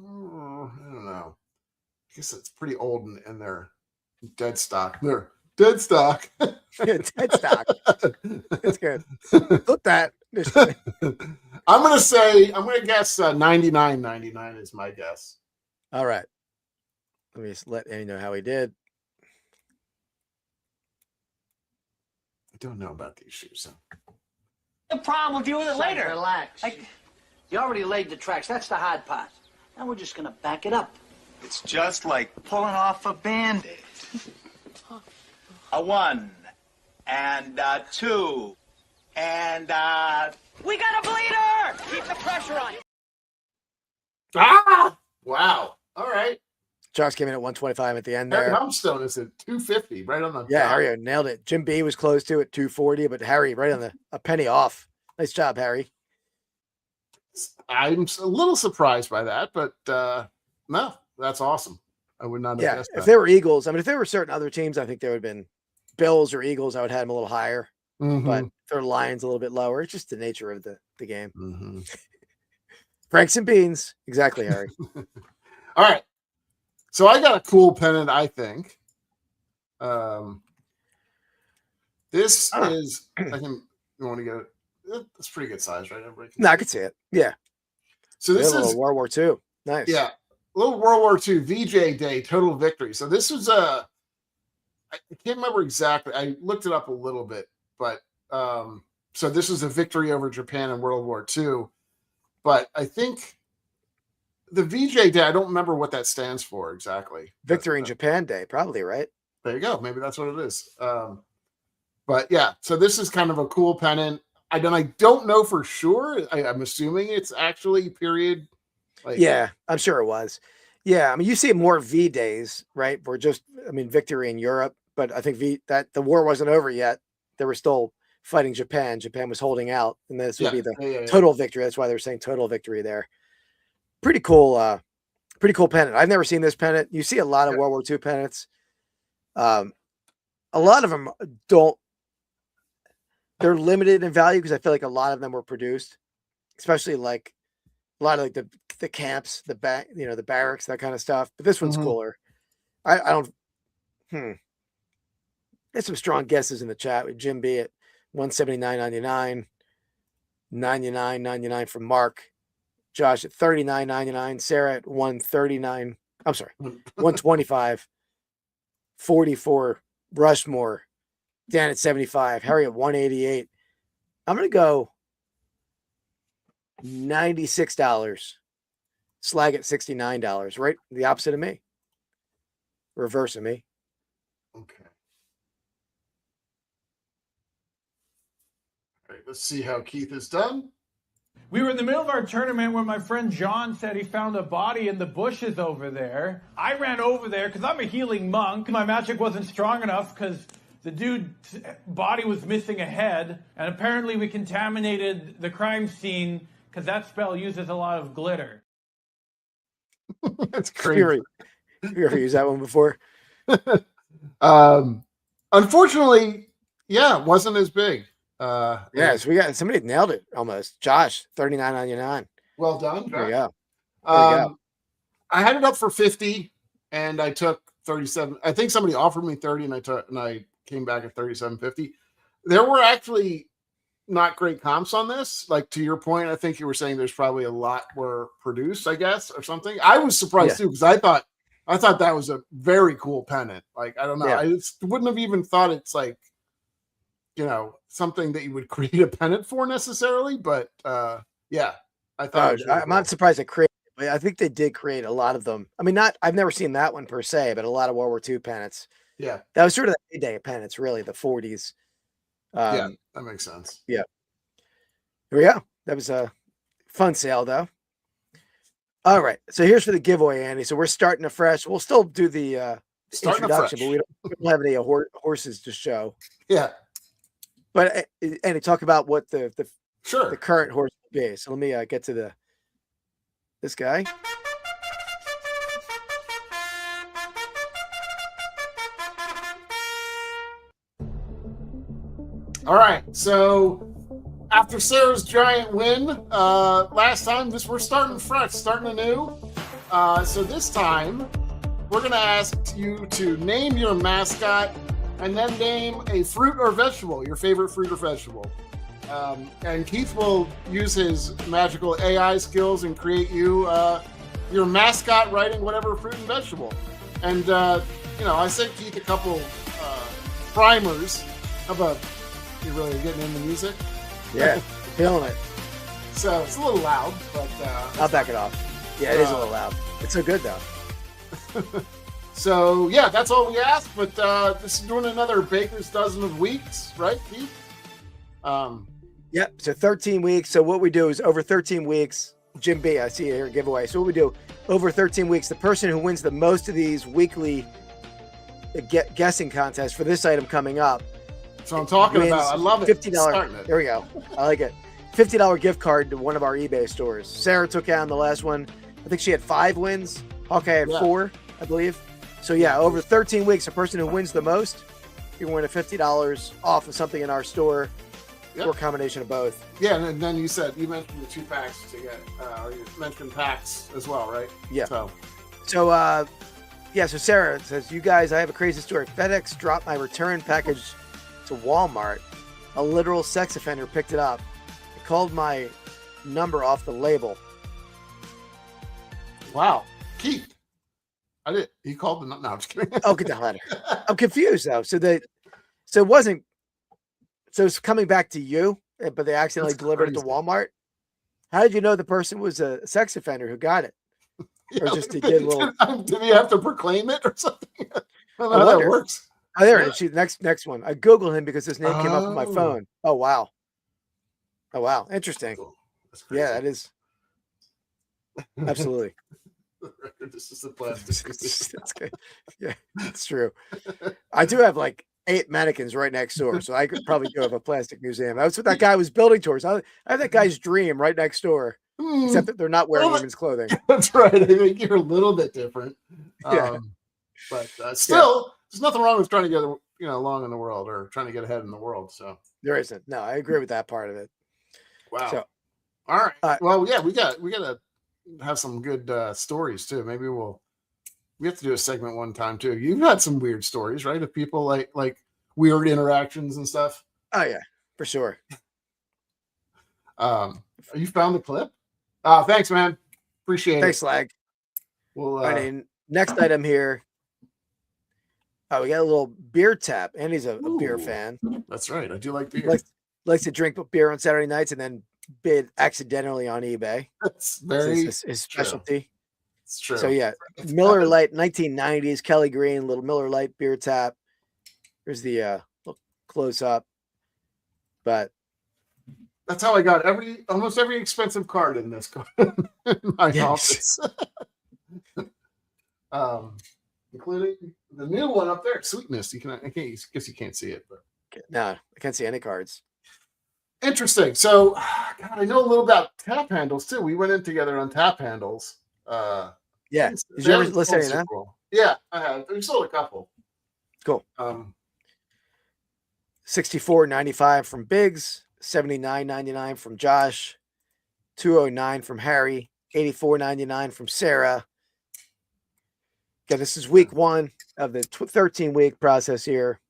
know. I guess it's pretty old and they're dead stock. They're dead stock. Dead stock. That's good. Look that. I'm gonna guess 99.99 is my guess. All right. Let me just let Andy know how he did. I don't know about these shoes. So. The problem, we'll deal with it later. Relax. You already laid the tracks. That's the hard part. Now we're just gonna back it up. It's just like pulling off a Band-Aid. A 1 and 2 and we got a bleeder! Keep the pressure on. Ah! Wow. All right. Josh came in at 125 at the end Harry there. Humstone is at 250, right on the top. Harry nailed it. Jim B was close to it, 240, but Harry right on a penny off. Nice job, Harry. I'm a little surprised by that, but no, that's awesome. I would not have guessed that. If they were Eagles, I mean, if there were certain other teams, I think there would have been Bills or Eagles. I would have had them a little higher, but if they're Lions a little bit lower. It's just the nature of the game. Franks and beans. Exactly, Harry. All right. So I got a cool pennant, I think. This is, you want to get it? It's pretty good size, right? Everybody I can see it. Yeah. So this is World War II. Nice. Yeah. A little World War II VJ Day Total Victory. So this was I can't remember exactly. I looked it up a little bit, but so this was a victory over Japan in World War II. But I think the VJ Day, I don't remember what that stands for exactly. Victory in Japan Day, probably, right? There you go. Maybe that's what it is. But yeah, so this is kind of a cool pennant. I don't know for sure. I'm assuming it's actually period. Yeah, I'm sure it was. Yeah, I mean, you see more V days, right? Victory in Europe, but I think that the war wasn't over yet. They were still fighting Japan. Japan was holding out, and this would be the total victory. That's why they're saying total victory there. Pretty cool pennant. I've never seen this pennant. You see a lot of World War II pennants. A lot of them they're limited in value because I feel like a lot of them were produced, especially like a lot of like the camps, the barracks, that kind of stuff. But this one's cooler. I don't. There's some strong guesses in the chat with Jim B at 179.99, 99.99 from Mark, Josh at 39.99, Sarah at 139. I'm sorry, 125, 44. Rushmore, Dan at 75, Harry at 188. I'm gonna go $96. Slag at $69, right? The opposite of me. Reverse of me. Okay. All right, let's see how Keith is done. We were in the middle of our tournament when my friend John said he found a body in the bushes over there. I ran over there because I'm a healing monk. My magic wasn't strong enough because The dude's body was missing a head, and apparently we contaminated the crime scene because that spell uses a lot of glitter. That's crazy. You ever used that one before? Unfortunately, yeah, it wasn't as big. So we got somebody nailed it almost. Josh, $39.99. Well done. There you go. I had it up for 50 and I took 37. I think somebody offered me 30 and I came back at 37.50. There were actually not great comps on this. Like, to your point, I think you were saying there's probably a lot were produced, I guess, or something. I was surprised too, because I thought that was a very cool pennant. Like, I don't know. Yeah. I wouldn't have even thought it's like, something that you would create a pennant for necessarily, but yeah, I thought. I'm not surprised they created it, but I think they did create a lot of them. I mean, I've never seen that one per se, but a lot of World War II pennants. Yeah, that was sort of the heyday of pennants, really, the 40s. Yeah, that makes sense. Yeah, here we go. That was a fun sale, though. All right, so here's for the giveaway, Andy. So we're starting afresh. We'll still do the introduction, but we don't have any horses to show. Yeah. But Andy, talk about what the Sure. the current horse will be. So let me get to this guy. All right. So after Sarah's giant win last time, we're starting fresh, starting anew. So this time, we're going to ask you to name your mascot and then name a fruit or vegetable, your favorite fruit or vegetable. And Keith will use his magical AI skills and create you your mascot writing whatever fruit and vegetable. And, I sent Keith a couple primers. How about you really getting into music? Yeah, feeling it. So it's a little loud, but... I'll back it off. Yeah, it is a little loud. It's so good, though. So, yeah, that's all we asked, but this is doing another Baker's Dozen of weeks, right, Keith? Yep, so 13 weeks. So what we do is over 13 weeks, Jim B, I see you here, giveaway. So what we do, over 13 weeks, the person who wins the most of these weekly guessing contests for this item coming up. So I'm talking about, I love it. $50, there we go. I like it. $50 gift card to one of our eBay stores. Sarah took out on the last one. I think she had 5 wins. Hawkeye had 4, I believe. So yeah, over 13 weeks, the person who wins the most, you can win a $50 off of something in our store, or a combination of both. Yeah, and then you mentioned the 2 packs to get, or you mentioned packs as well, right? Yeah. So Sarah says, you guys, I have a crazy story. FedEx dropped my return package to Walmart. A literal sex offender picked it up. It called my number off the label. Wow. Keith. He called the no, I'm just kidding. Oh, get the letter. I'm confused though. So it wasn't. So it's coming back to you, but they accidentally delivered it to Walmart. How did you know the person was a sex offender who got it, or just to get a little? Did he have to proclaim it or something? I don't know how that works. Oh, there it is. Next one. I Googled him because his name came up on my phone. Oh wow. Interesting. Yeah, that is. Absolutely. This is a plastic. That's good. Yeah, it's true. I do have like 8 mannequins right next door, so I could probably go have a plastic museum. That's what that guy was building towards. I have that guy's dream right next door, except that they're not wearing women's clothing. That's right. I think you're a little bit different. Yeah. But still, there's nothing wrong with trying to get along in the world or trying to get ahead in the world. So there isn't. No, I agree with that part of it. Wow. So, all right. Well, yeah, we got to have some good stories too. Maybe we have to do a segment one time too. You've had some weird stories, right? Of people like weird interactions and stuff. Oh yeah, for sure. You found the clip? Thanks, man. Appreciate it. Thanks, Slag. Well, next item here. Oh, we got a little beer tap. Andy's a beer fan. That's right. I do like beer. Likes to drink beer on Saturday nights and then bid accidentally on eBay. That's very his specialty. It's true. So yeah, Miller Lite 1990s, Kelly Green, little Miller Lite beer tap. Here's the little close up. But that's how I got almost every expensive card in this card in my office. Including The new one up there, Sweetness. I guess you can't see it, but No, I can't see any cards. interesting. So, God, I know a little about tap handles too. We went in together on tap handles. Yeah. Did you ever list any of them? Yeah, I have. We sold a couple. Cool. 64.95 from Biggs, 79.99 from Josh, 209 from Harry, 84.99 from Sarah. Again, this is week 1 of the 13-week process here.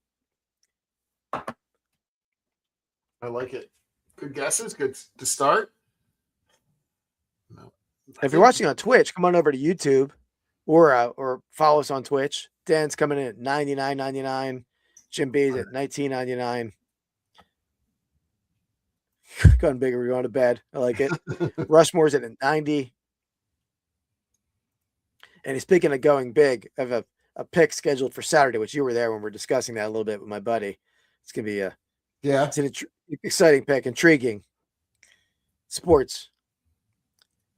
I like it. Good guesses. Good to start. No. If you're watching on Twitch, come on over to YouTube or follow us on Twitch. Dan's coming in at $99.99. Jim B's at $19.99. Going bigger, we're going to bed. I like it. Rushmore's at $90. And speaking of going big, I have a pick scheduled for Saturday, which you were there when we were discussing that a little bit with my buddy. It's gonna be it's an exciting pick, intriguing. Sports.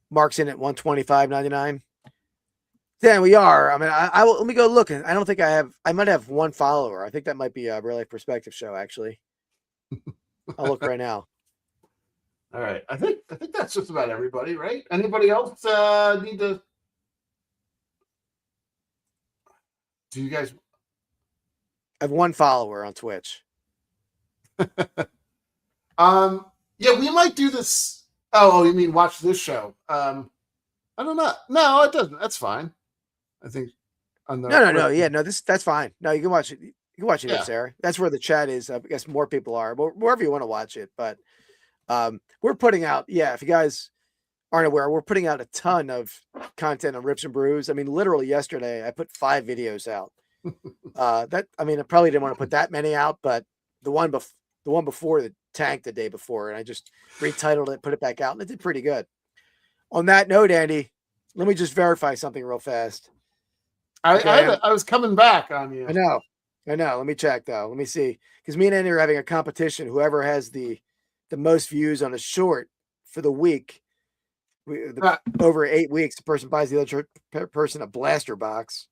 Mark's in at $125.99. Then we are. I mean, I will, let me go look. I don't think I have. I might have one follower. I think that might be a Real Life Perspective show. Actually, I'll look right now. All right. I think that's just about everybody, right? Anybody else need to? Do you guys? I have one follower on Twitch. Yeah, we might do this. Oh, you mean watch this show? I don't know. No, it doesn't. That's fine. I think. No. Yeah, no. That's fine. No, you can watch it. You can watch it, Yeah. Sarah. That's where the chat is. I guess more people are, but wherever you want to watch it. But we're putting out. Yeah, if you guys aren't aware, we're putting out a ton of content on Rips and Brews. I mean, literally yesterday, I put 5 videos out. I probably didn't want to put that many out, but the one before the tanked the day before, and I just retitled it, put it back out, and it did pretty good. On that note, Andy, let me just verify something real fast. I was coming back on you. I know. Let me check though. Let me see, because me and Andy are having a competition. Whoever has the most views on a short for the week, over 8 weeks, the person buys the other person a blaster box.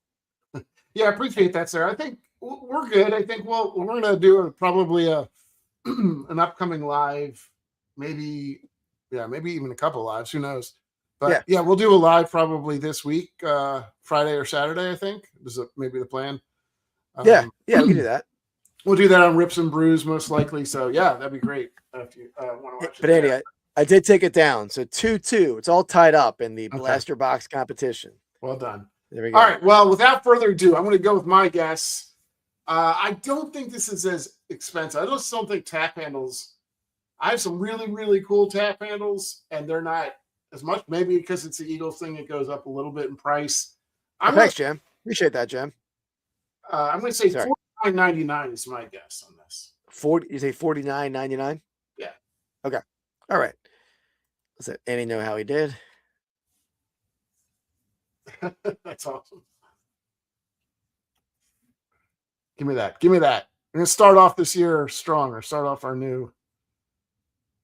Yeah, I appreciate that, sir. I think we're good. I think we're going to do probably an upcoming live, maybe even a couple lives. Who knows? But yeah, we'll do a live probably this week, Friday or Saturday. I think is maybe the plan. Yeah, we can do that. We'll do that on Rips and Brews most likely. So yeah, that'd be great if you want to watch it. But Andy, I did take it down. So 2-2. It's all tied up in the blaster box competition. Well done. There we go. All right. Well, without further ado, I'm going to go with my guess. I don't think this is as expensive. I just don't think tap handles. I have some really, really cool tap handles, and they're not as much. Maybe because it's the Eagles thing, it goes up a little bit in price. Thanks, Jim. Appreciate that, Jim. I'm going to say $49.99 is my guess on this. 40? You say $49.99? Yeah. Okay. All right. Let's let Andy know how he did. That's awesome. Give me that. We're going to start off this year strong, or start off our new.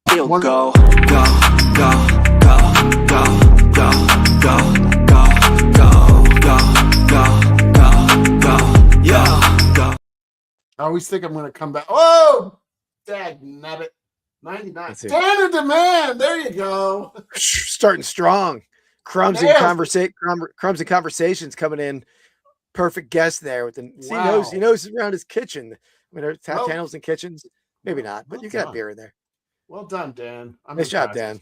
Go, go, go, go, go, go, go, go, go, go. I always think I'm going to come back. Oh, dad nabbit. 99. Standard demand. There you go. Starting strong. Crumbs and conversations coming in. Perfect guest there with he knows around his kitchen. I mean, there's tap handles in kitchens. Maybe not, but you got beer in there. Well done, Dan. Nice job, Dan.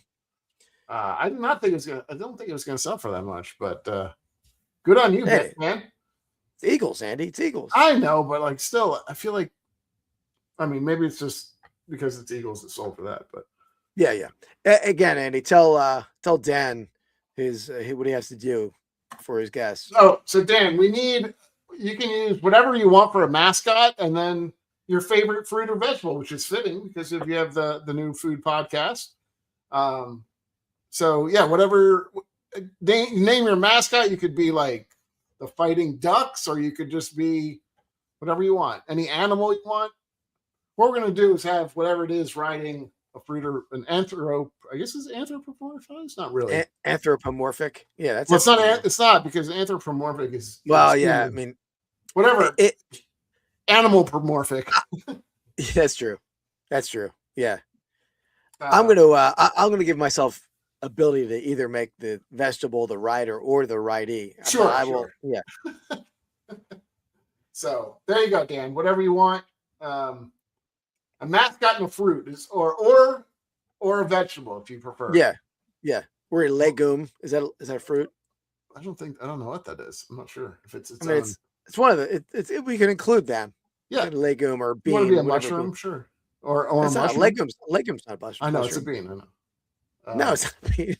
I did not think it was gonna. I don't think it was gonna sell for that much, but good on you, man. It's Eagles, Andy. It's Eagles. I know, but still, I feel like. I mean, maybe it's just because it's Eagles that sold for that, but yeah. Again, Andy, tell Dan what he has to do for his guess. So Dan, you can use whatever you want for a mascot, and then your favorite fruit or vegetable, which is fitting because if you have the new food podcast. So yeah, whatever name your mascot, you could be like the Fighting Ducks, or you could just be whatever you want. Any animal you want. What we're going to do is have whatever it is riding a fruit or an I guess it's anthropomorphized. Not really anthropomorphic. Yeah, that's. Well, it's not because anthropomorphic is. Well, yeah. I mean, whatever. Animal-promorphic. That's true. That's true. Yeah. I'm gonna give myself ability to either make the vegetable the rider or the ridee. Sure, I sure. will. Yeah. So there you go, Dan. Whatever you want. A mascot and a fruit is or a vegetable if you prefer. Yeah. Yeah. Or a legume. Is that a fruit? I don't know what that is. I'm not sure if it's I mean, it's one of the. We can include them. Yeah, a legume or a bean. You want to be a whatever mushroom, bean. Sure. Or a mushroom. Legume's not a mushroom. I know it's a bean. I know. No, it's not a bean.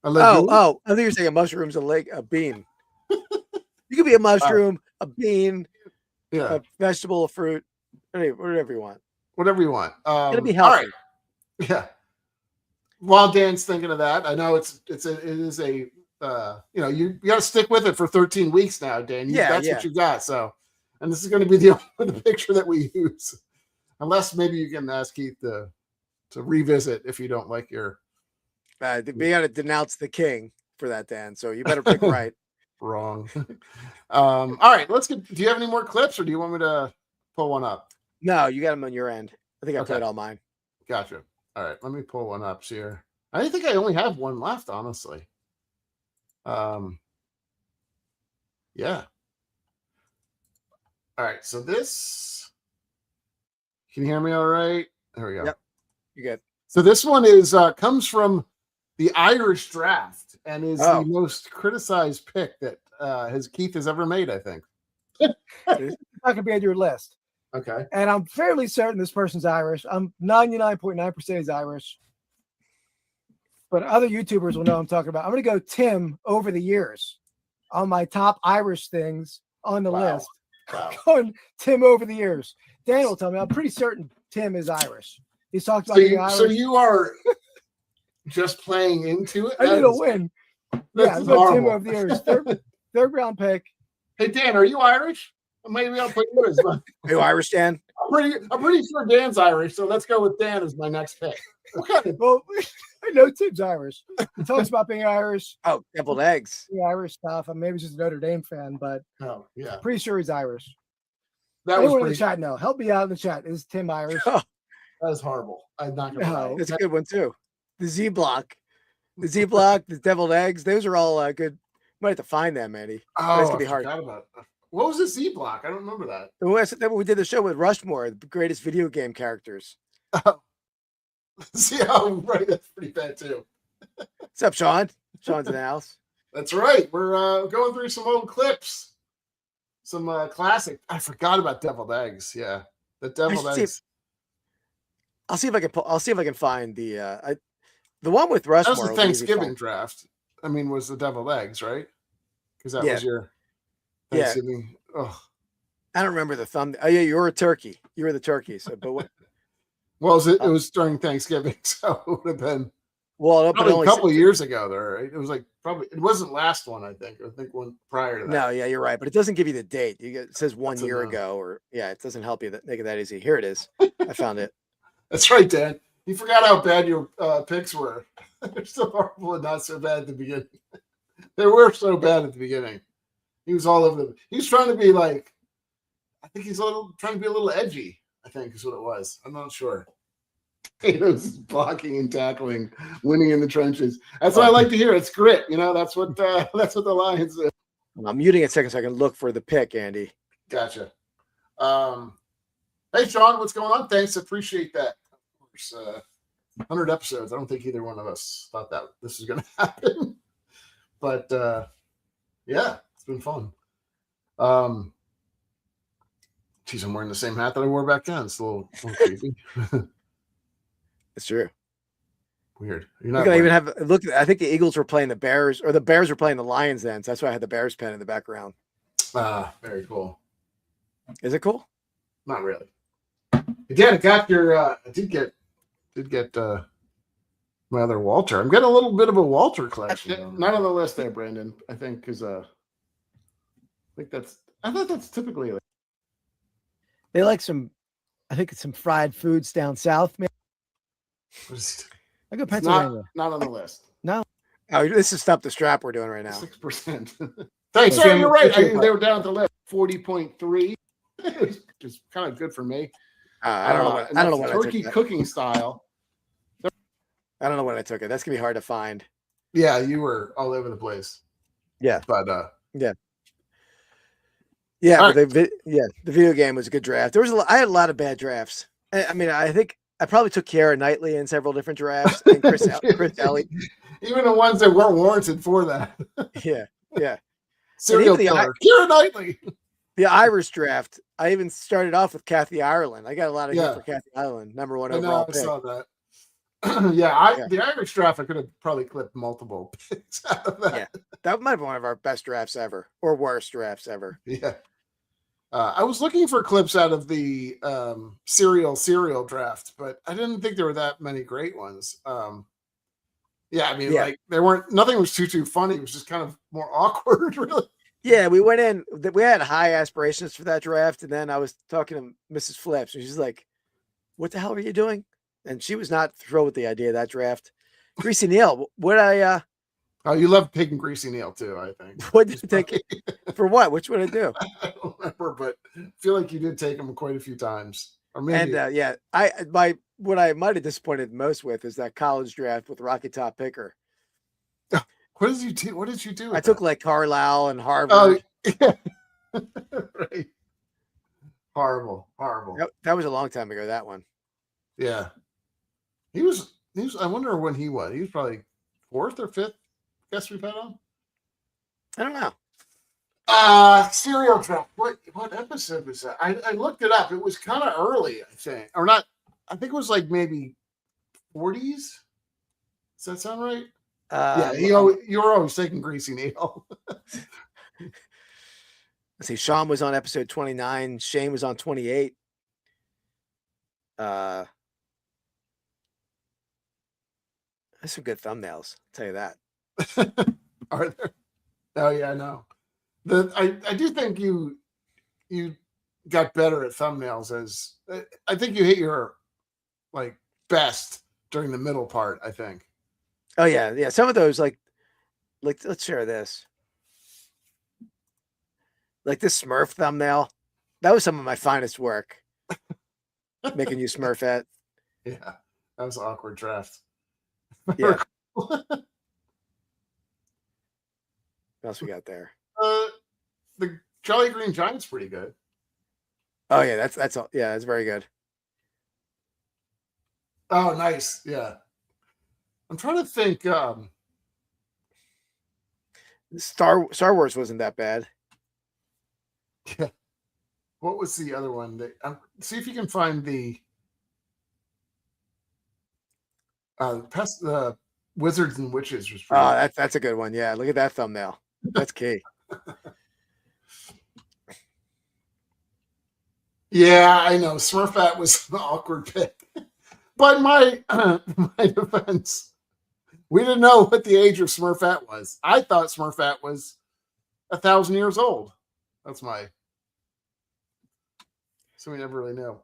A legume? I think you're saying a mushroom's a bean. You could be a mushroom, a bean, yeah, a vegetable, a fruit, whatever you want. Whatever you want. It'll be healthy. All right. Yeah. While Dan's thinking of that, I know it is a you got to stick with it for 13 weeks now, Dan. That's what you got. So, and this is going to be the picture that we use, unless maybe you can ask Keith to revisit if you don't like your. We got to denounce the king for that, Dan. So you better pick right. Wrong. All right, let's get. Do you have any more clips, or do you want me to pull one up? No, you got them on your end. I think I played all mine. Gotcha. All right, let me pull one up here. I think I only have one left, honestly. Yeah. All right, so this. Can you hear me all right? There we go. Yep, you good. So this one is comes from the Irish draft and is the most criticized pick that Keith has ever made, I think. It's not going to be on your list. Okay. And I'm fairly certain this person's Irish. I'm 99.9% he's Irish. But other YouTubers will know I'm talking about. I'm going to go Tim over the years on my top Irish things on the list. Wow. Going Tim over the years. Dan will tell me. I'm pretty certain Tim is Irish. He's talked about being Irish. So you are just playing into it? I need a win. Yeah, I'm going Tim over the years. Third round pick. Hey, Dan, are you Irish? Maybe I'll put you as my. Are you Irish, Dan? I'm pretty sure Dan's Irish, so let's go with Dan as my next pick. Well, I know Tim's Irish. He talks about being Irish. Oh, deviled eggs. The Irish stuff. I'm maybe just a Notre Dame fan, but pretty sure he's Irish. Anyone in the chat know? Help me out in the chat. Is Tim Irish? Oh, that is horrible. I'm not gonna lie. It's a good one too. The Z block, the deviled eggs. Those are all good. Might have to find them, Eddie. Oh, it's gonna be hard. What was the Z block? I don't remember that. We did the show with Rushmore, the greatest video game characters. See how right? That's pretty bad too. What's up, Sean? Sean's in the house. That's right. We're going through some old clips, some classic. I forgot about deviled eggs. Yeah, the deviled eggs. I'll see if I can find the one with Rushmore. That was the Thanksgiving draft. I mean, was the deviled eggs, right? Because that was your Thanksgiving. Yeah. Oh, I don't remember the thumb. Oh yeah, you were a turkey. You were the turkey. So, but what? Well, it was during Thanksgiving, so it would have been. Well, probably a couple of years ago, there, right? It was like it wasn't last one. I think one prior to that. No, yeah, you're right, but it doesn't give you the date. It says 1 year ago, or it doesn't help you make it that easy. Here it is. I found it. That's right, Dan. You forgot how bad your picks were. They're so horrible and not so bad at the beginning. They were so bad at the beginning. He was all over them. He was trying to be like, I think he's trying to be a little edgy. I think is what it was. I'm not sure. He was blocking and tackling, winning in the trenches. That's what I like to hear. It's grit. That's what the Lions do. I'm muting it a second so I can look for the pick, Andy. Gotcha. Hey, Sean, what's going on? Thanks. Appreciate that. 100 episodes. I don't think either one of us thought that this was going to happen. But, yeah, it's been fun. Geez, I'm wearing the same hat that I wore back then. It's a little creepy. It's true. Weird. Look. I think the Eagles were playing the Bears, or the Bears were playing the Lions then. So that's why I had the Bears pen in the background. Very cool. Is it cool? Not really. Again, I got your. I did get my other Walter. I'm getting a little bit of a Walter collection. Not on the list there, Brandon. I think because I thought that's typically. They like I think it's some fried foods down south, man. I go Pennsylvania. Not on the list. No. Oh, this is Stop the Strap we're doing right now. 6%. Thanks. Yeah. Sorry, you're right. What's your They were down at the left, 40.3. Which is kind of good for me. I don't know. I don't know what turkey I took cooking style. I don't know when I took it. That's gonna be hard to find. Yeah, you were all over the place. Yeah, but yeah. All But the video game was a good draft. There was I had a lot of bad drafts. I mean, I think I probably took Kiara Knightley in several different drafts. And Chris Ellie. Even the ones that weren't warranted for that. Yeah. Serial killer. Kiara Knightley. The Irish draft, I even started off with Kathy Ireland. I got a lot of hit for Kathy Ireland, number one overall pick. I saw that. The Irish draft, I could have probably clipped multiple picks out of that. Yeah, that might have been one of our best drafts ever, or worst drafts ever. Yeah. I was looking for clips out of the serial draft, but I didn't think there were that many great ones. Like nothing was too funny. It was just kind of more awkward, really. Yeah, we went in. We had high aspirations for that draft, and then I was talking to Mrs. Flips, and she's like, "What the hell are you doing?" And she was not thrilled with the idea of that draft. Greasy Neal, what I? Oh, you love taking Greasy Neal too, I think. What did you take for? What? Which one did I do? I don't remember, but I feel like you did take him quite a few times, or maybe. And what I might have disappointed most with is that college draft with Rocky Top Picker. What did you do? What did you do? I took like Carlisle and Harvard. Oh, yeah. Right. Horrible. That was a long time ago. That one. Yeah. He was. I wonder when he was. He was probably 4th or 5th guest we've had on. I don't know. Serial draft. What episode was that? I looked it up. It was kind of early, I think, or not. I think it was like maybe 40s. Does that sound right? You were always taking Greasy Neal. Let's see. Sean was on episode 29. Shane was on 28. That's some good thumbnails. I'll tell you that. Are there? Oh yeah, I know. I do think you got better at thumbnails as I think you hit your like best during the middle part, I think. Oh yeah. Some of those like let's share this. Like this Smurf thumbnail. That was some of my finest work. Making you Smurfette. Yeah. That was an awkward draft. Yeah. What else we got there? The Jolly Green Giant's pretty good. Oh yeah, that's all. Yeah, that's very good. Oh, nice. Yeah. I'm trying to think. Star Wars wasn't that bad. Yeah. What was the other one? See if you can find the Wizards and Witches was pretty good. That's a good one. Yeah, look at that thumbnail. That's key. Yeah, I know. Smurfette was an awkward pick. But my defense, we didn't know what the age of Smurfette was. I thought Smurfette was 1,000 years old. That's so we never really knew.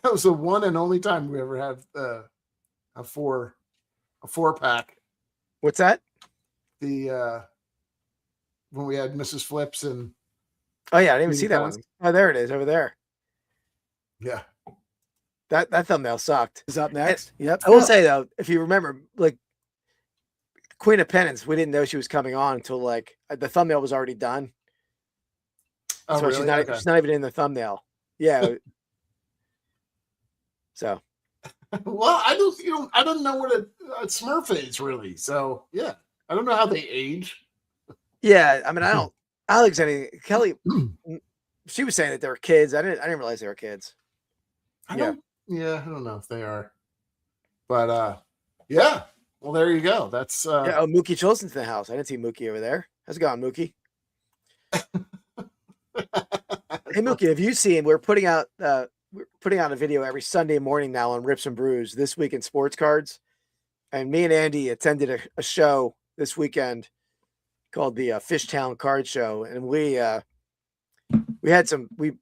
That was the one and only time we ever had a 4-pack. What's that? The when we had Mrs. Flips and oh yeah, I didn't even see that one. Oh, there it is over there. Yeah. That thumbnail sucked. Is up next. Yep. I will say though, if you remember, like Queen of Pennants, we didn't know she was coming on until like the thumbnail was already done. Oh, so really? she's not even in the thumbnail. Yeah. So. Well, I don't know what a Smurf is really. So yeah, I don't know how they age. Yeah, I mean, I don't think any Kelly. She was saying that they were kids. I didn't realize they were kids. I don't know if they are, but yeah. Well, there you go. That's Mookie Chilson's in the house. I didn't see Mookie over there. How's it going, Mookie? Hey Mookie, have you seen? We're putting out a video every Sunday morning now on Rips and Brews, This Week in Sports Cards, and me and Andy attended a show this weekend called the Fishtown Card Show, and we had we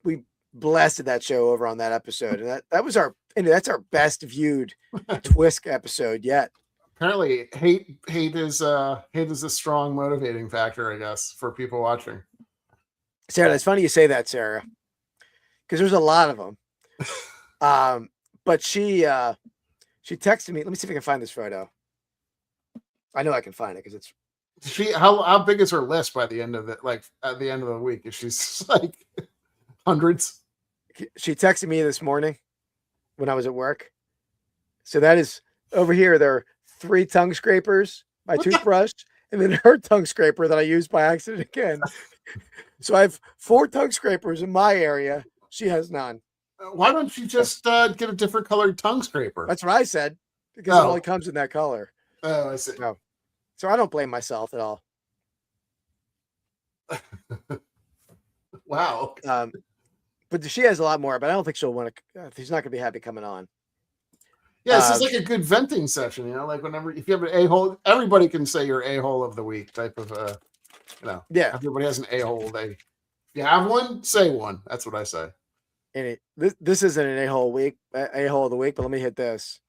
blasted that show over on that episode, and that's our best viewed Twisk episode yet. apparently hate is a strong motivating factor, I guess, for people watching. Sarah, it's funny you say that, Sarah, because there's a lot of them. But she texted me. Let me see if I can find this photo. I know I can find it because it's. How big is her list by the end of it? Like at the end of the week, is she's like hundreds? She texted me this morning when I was at work. So that is over here. There are 3 tongue scrapers, my toothbrush, and then her tongue scraper that I used by accident again. So I have 4 tongue scrapers in my area. She has none. Why don't you just get a different colored tongue scraper? That's what I said, because it only comes in that color. Oh, I see. No. So I don't blame myself at all. Wow. But she has a lot more, but I don't think she'll want to. She's not going to be happy coming on. Yeah, this is like a good venting session, if you have an a-hole, everybody can say your a-hole of the week type of, Yeah. Everybody has an a-hole. If you have one, say one. That's what I say. And this isn't an a-hole week, a-hole of the week, but let me hit this.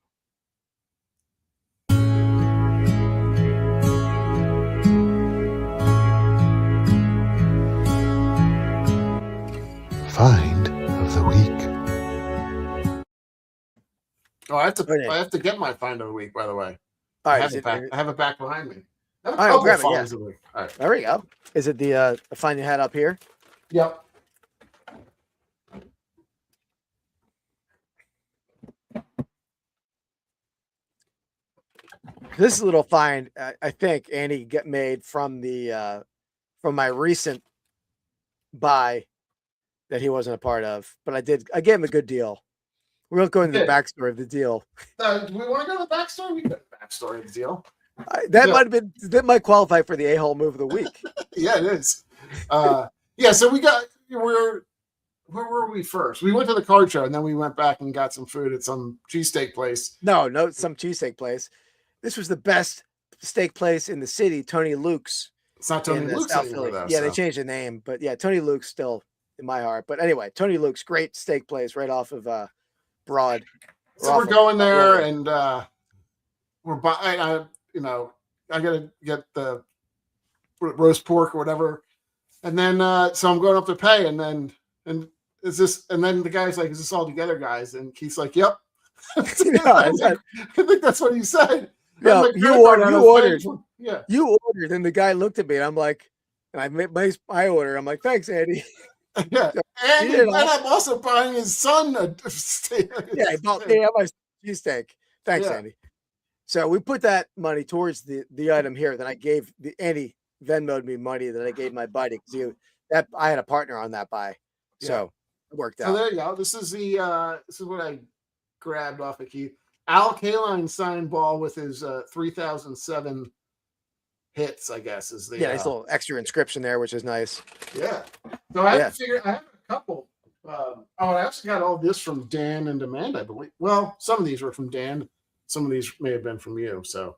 Find of the week. Oh, I have to get my find of the week, by the way. All right, I have it back behind me. I have a all right, couple grab it, finds yeah. of the week. All right. There we go. Is it the find you had up here? Yep. This is a little find, I think, Andy made from the from my recent buy that he wasn't a part of, but I gave him a good deal. We won't go into the backstory of the deal. Do we want to go to the backstory? We can go to the backstory of the deal. That might qualify for the a-hole move of the week. Yeah, it is. So where were we first? We went to the card show and then we went back and got some food at some cheesesteak place. No, some cheesesteak place. This was the best steak place in the city, Tony Luke's. It's not Tony Luke's anymore, though. Yeah, they changed the name, but yeah, Tony Luke's still in my heart. But anyway, Tony Luke's great steak place right off of Broad. So we're going there and we're buying. I gotta get the roast pork or whatever, and then so I'm going up to pay, and then the guy's like, "Is this all together, guys?" And Keith's like, "Yep." I think that's what he said. Yeah, like, you ordered. Yeah, you ordered, and the guy looked at me, and I'm like, and I made my order. I'm like, "Thanks, Andy." Yeah, and I'm also buying his son a steak. Yeah, he bought me my cheesesteak. Thanks, Andy. So we put that money towards the item here. Then I gave Andy Venmo'd me money that I gave my buddy because I had a partner on that buy, so it worked out. So there you go. This is what I grabbed off of Keith. Al Kaline signed ball with his 3007 hits, I guess, is the nice little extra inscription there, which is nice. Yeah. So I have a couple. I actually got all this from Dan and Amanda, I believe. Well, some of these were from Dan. Some of these may have been from you. So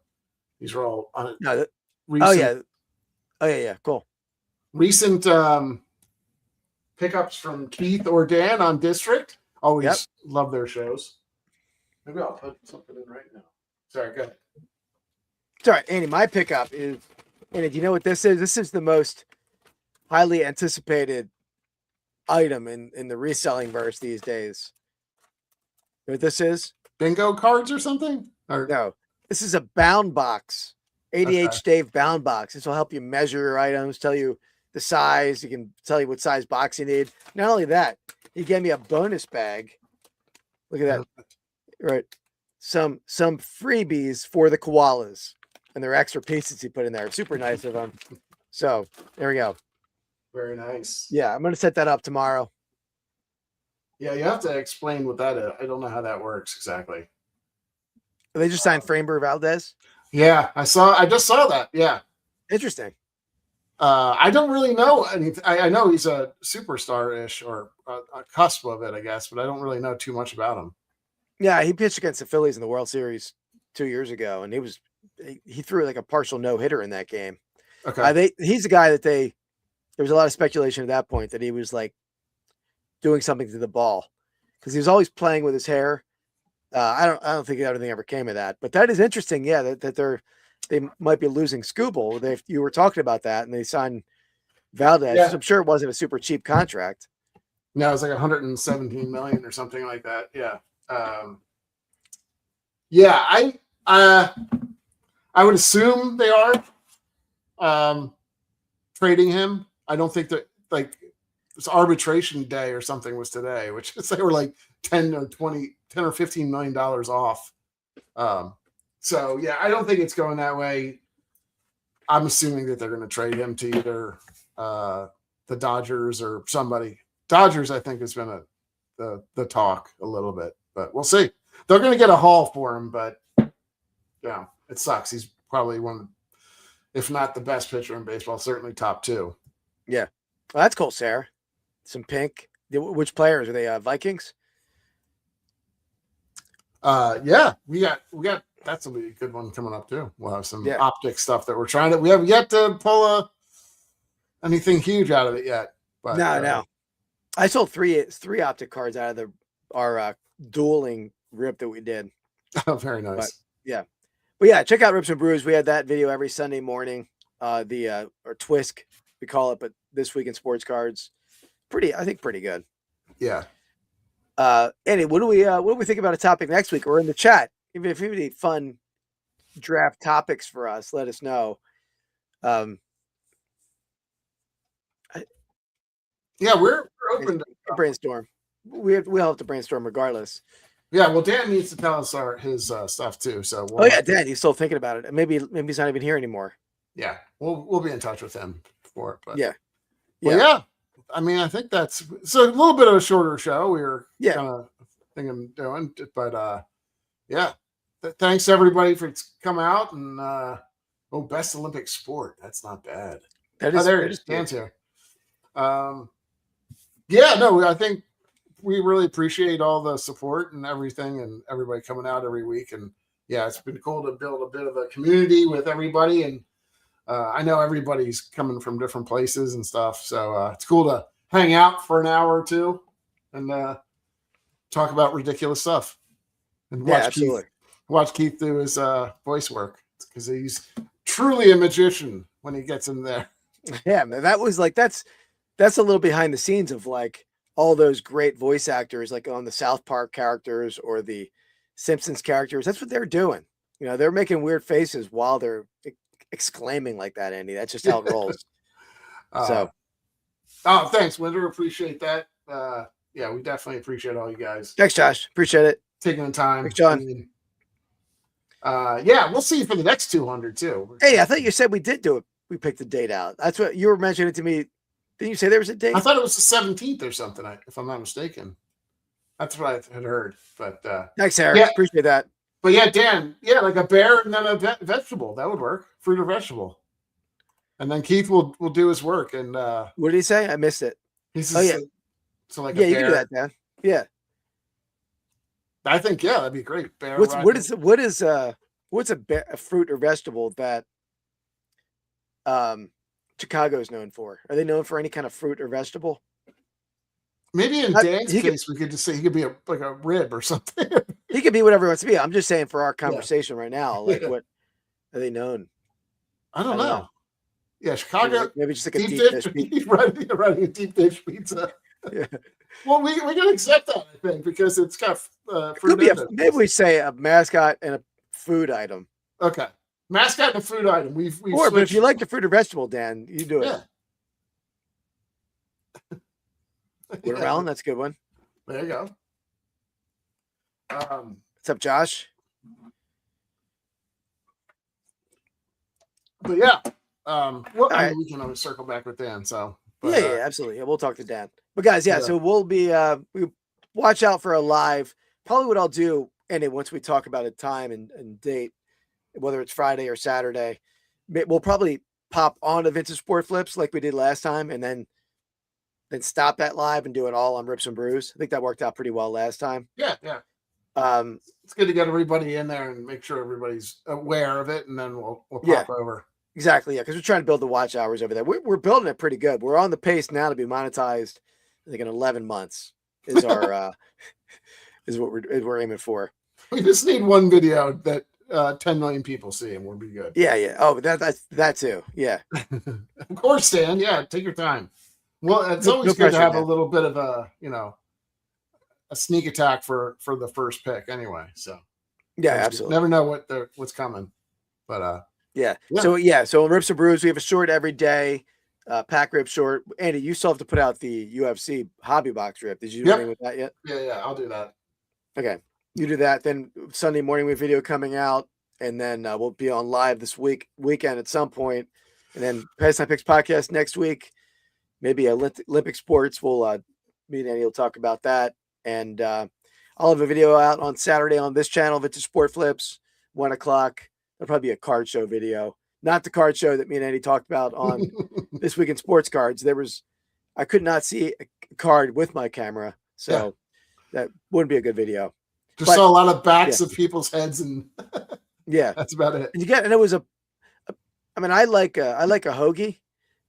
these are all recent. Oh yeah, cool. Recent pickups from Keith or Dan on District. Always love their shows. Maybe I'll put something in right now. Sorry, go ahead. Sorry, Andy, my pickup is, Andy, do you know what this is? This is the most highly anticipated item in the reselling verse these days. You know what this is? Bingo cards or something? Or no, this is a bound box. ADH Dave bound box. This will help you measure your items, tell you the size. You can tell you what size box you need. Not only that, he gave me a bonus bag. Look at that. Right. Some freebies for the koalas and their extra pieces he put in there. Super nice of him. So there we go. Very nice. Yeah, I'm going to set that up tomorrow. Yeah, you have to explain what that is. I don't know how that works exactly. They just signed Framber Valdez. Yeah, I just saw that. Yeah. Interesting. I don't really know anything. I know he's a superstar-ish or a cusp of it, I guess, but I don't really know too much about him. Yeah, he pitched against the Phillies in the World Series 2 years ago, and he threw like a partial no-hitter in that game. Okay. He's a guy that there was a lot of speculation at that point that he was like doing something to the ball because he was always playing with his hair, I don't think anything ever came of that, but that is interesting. Yeah, that they might be losing Scooble. You were talking about that, and they signed Valdez. Yeah. I'm sure it wasn't a super cheap contract. No, it's like 117 million or something like that. Yeah. Yeah, I would assume they are trading him. I don't think that like it's arbitration day or something was today, which is they were like 10 or 15 million dollars off. So yeah, I don't think it's going that way. I'm assuming that they're going to trade him to either the Dodgers or somebody. Dodgers, I think, has been the talk a little bit, but we'll see. They're going to get a haul for him, but yeah, it sucks. He's probably one, if not the best pitcher in baseball, certainly top 2. Yeah, well, that's cool, Sarah. Some pink. Which players are they? Vikings. Yeah, we got. That's will be a good one coming up too. We'll have some optic stuff that we're trying to. We haven't yet to pull anything huge out of it yet. But No. I sold three optic cards out of our dueling rip that we did. Oh, very nice. But yeah, check out Rips and Brews. We had that video every Sunday morning. Or Twisk, we call it, but This Week in Sports Cards. I think pretty good. Yeah. Andy, what do we think about a topic next week or in the chat? If you have any fun draft topics for us, let us know. Yeah, we're open to brainstorm. We'll have to brainstorm regardless. Yeah, well, Dan needs to tell us his stuff too. So Dan, he's still thinking about it, and maybe he's not even here anymore. Yeah, we'll be in touch with him for it. But yeah. I mean, I think it's a little bit of a shorter show. We were kind of thinking doing, but thanks everybody for coming out and best Olympic sport. That's not bad. There it is. Dan's here. I think we really appreciate all the support and everything and everybody coming out every week. And yeah, it's been cool to build a bit of a community with everybody. And I know everybody's coming from different places and stuff. So it's cool to hang out for an hour or two and talk about ridiculous stuff and watch Keith do his voice work because he's truly a magician when he gets in there. Yeah, man, that was like, that's a little behind the scenes of like all those great voice actors, like on the South Park characters or the Simpsons characters. That's what they're doing. You know, they're making weird faces while they're exclaiming like that, Andy. That's just how it rolls. Thanks, Winder. Appreciate that. We definitely appreciate all you guys. Thanks, Josh. Appreciate it. Taking the time. Thanks, John. We'll see you for the next 200 too. Hey, I thought you said we did do it. We picked the date out. That's what you were mentioning to me. Didn't you say there was a date? I thought it was the 17th or something, if I'm not mistaken. That's what I had heard. But thanks, Eric. Appreciate that. But yeah, Dan, like a bear and then a vegetable. That would work. Fruit or vegetable. And then Keith will do his work. And what did he say? I missed it. So like you can do that, Dan. Yeah. I think that'd be great. Bear what's a fruit or vegetable that Chicago's known for? Are they known for any kind of fruit or vegetable? Maybe in Dan's case, we could just say he could be like a rib or something. He could be whatever he wants to be. I'm just saying for our conversation right now, like what are they known? I don't know. Yeah, Chicago. Maybe just like a deep dish pizza. Running a deep dish pizza. Yeah. Well, we can accept that, I think, because it's got fruit in it. Maybe we say a mascot and a food item. Okay. Mascot and a food item. But if you like the fruit or vegetable, Dan, you do it. Yeah. Watermelon, that's a good one. There you go. What's up, Josh? But yeah, we can always circle back with Dan. So absolutely. Yeah, we'll talk to Dan. But guys, so we'll be we watch out for a live. Probably what I'll do, and once we talk about a time and date, whether it's Friday or Saturday, we'll probably pop on to Vintage Sport Flips like we did last time, and then stop that live and do it all on Rips and Brews. I think that worked out pretty well last time. Yeah. It's good to get everybody in there and make sure everybody's aware of it, and then we'll pop over. Exactly, because we're trying to build the watch hours over there. We're building it pretty good. We're on the pace now to be monetized. I think in 11 months is our is what we're aiming for. We just need one video that 10 million people see, and we'll be good. Yeah. Oh, that's that too. Yeah. Of course, Stan. Yeah, take your time. Well, it's always No good pressure, to have man. a little bit of a sneak attack for the first pick anyway. So Yeah, you absolutely. never know what's coming. But Yeah. Yeah. So in Rips and Brews, we have a short every day. Pack rip short. Andy, you still have to put out the UFC hobby box rip. Did you do Yep. anything with that yet? yeah, I'll do that. Okay. You do that. Then Sunday morning we have video coming out, and then we'll be on live this weekend at some point. And then Pastime Picks Podcast next week. Maybe Olympic sports. We'll me and Andy will talk about that. And I'll have a video out on Saturday on this channel, Vintage Sport Flips, 1:00. That'll probably be a card show video. Not the card show that me and Andy talked about on This Week in Sports Cards. I could not see a card with my camera, so that wouldn't be a good video. Just saw a lot of backs of people's heads, and yeah, that's about it. And it was I like a hoagie,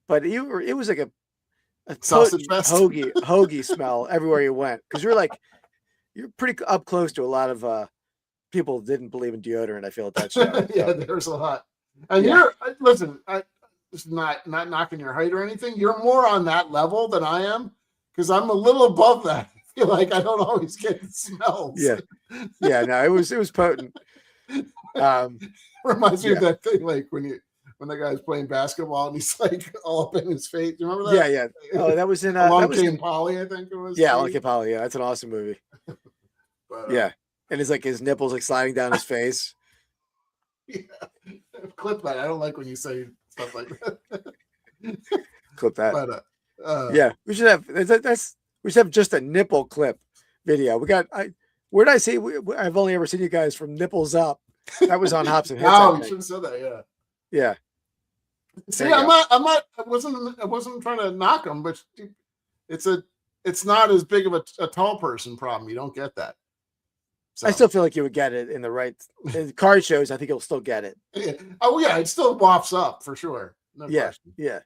but it was like a Sausage fest? hoagie smell everywhere you went, because you're pretty up close to a lot of people didn't believe in deodorant. I feel at that show. Yeah, there's a lot. And listen, it's not knocking your height or anything. You're more on that level than I am, because I'm a little above that. I feel like I don't always get the smells. Yeah. No, it was potent. Reminds me of that thing, like when the guy's playing basketball and he's like all up in his face. You remember that? Yeah. Oh, that was in Along Came Polly, I think it was. Yeah, Along Came Polly. Yeah, that's an awesome movie. But, yeah, and it's like his nipples like sliding down his face. Yeah. Clip that. I don't like when you say stuff like that. Clip that. But yeah, we should have just a nipple clip video. Where did I see? I've only ever seen you guys from nipples up. That was on Hops and Hits. No, you should have said that. Yeah. Yeah. See, I wasn't trying to knock them, but it's not as big of a tall person problem. You don't get that. So. I still feel like you would get it in card shows. I think you'll still get it. Yeah. Oh yeah, it still wafts up for sure. No question. Yeah.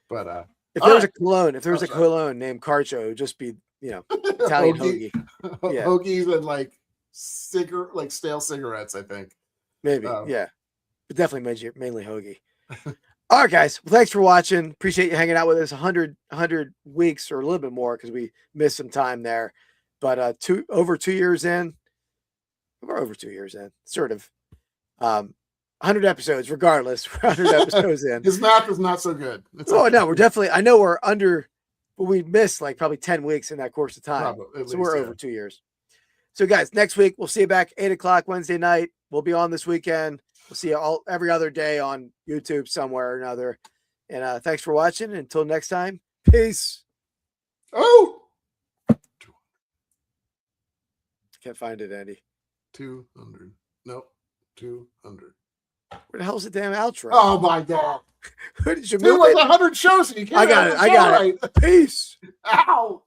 But if there was a cologne named Card Show, it would just be Italian hoagie. Yeah. Hoagies and like stale cigarettes, I think. Maybe, yeah. But definitely mainly hoagie. All right, guys. Well, thanks for watching. Appreciate you hanging out with us 100 weeks or a little bit more, because we missed some time there. But over 2 years in, we're over 2 years in, sort of. 100 episodes, regardless. We're 100 episodes in. His math is not so good. No, we're definitely. I know we're under, but we missed like probably 10 weeks in that course of time. So we're over 2 years. So, guys, next week we'll see you back 8:00 Wednesday night. We'll be on this weekend. We'll see you every other day on YouTube somewhere or another. And thanks for watching. Until next time, peace. Oh, can't find it, Andy. 200. Nope. 200. Where the hell's the damn outro? Oh my God! Where did you do move like it? 100 shows and you can't. I got it. Peace. Ow.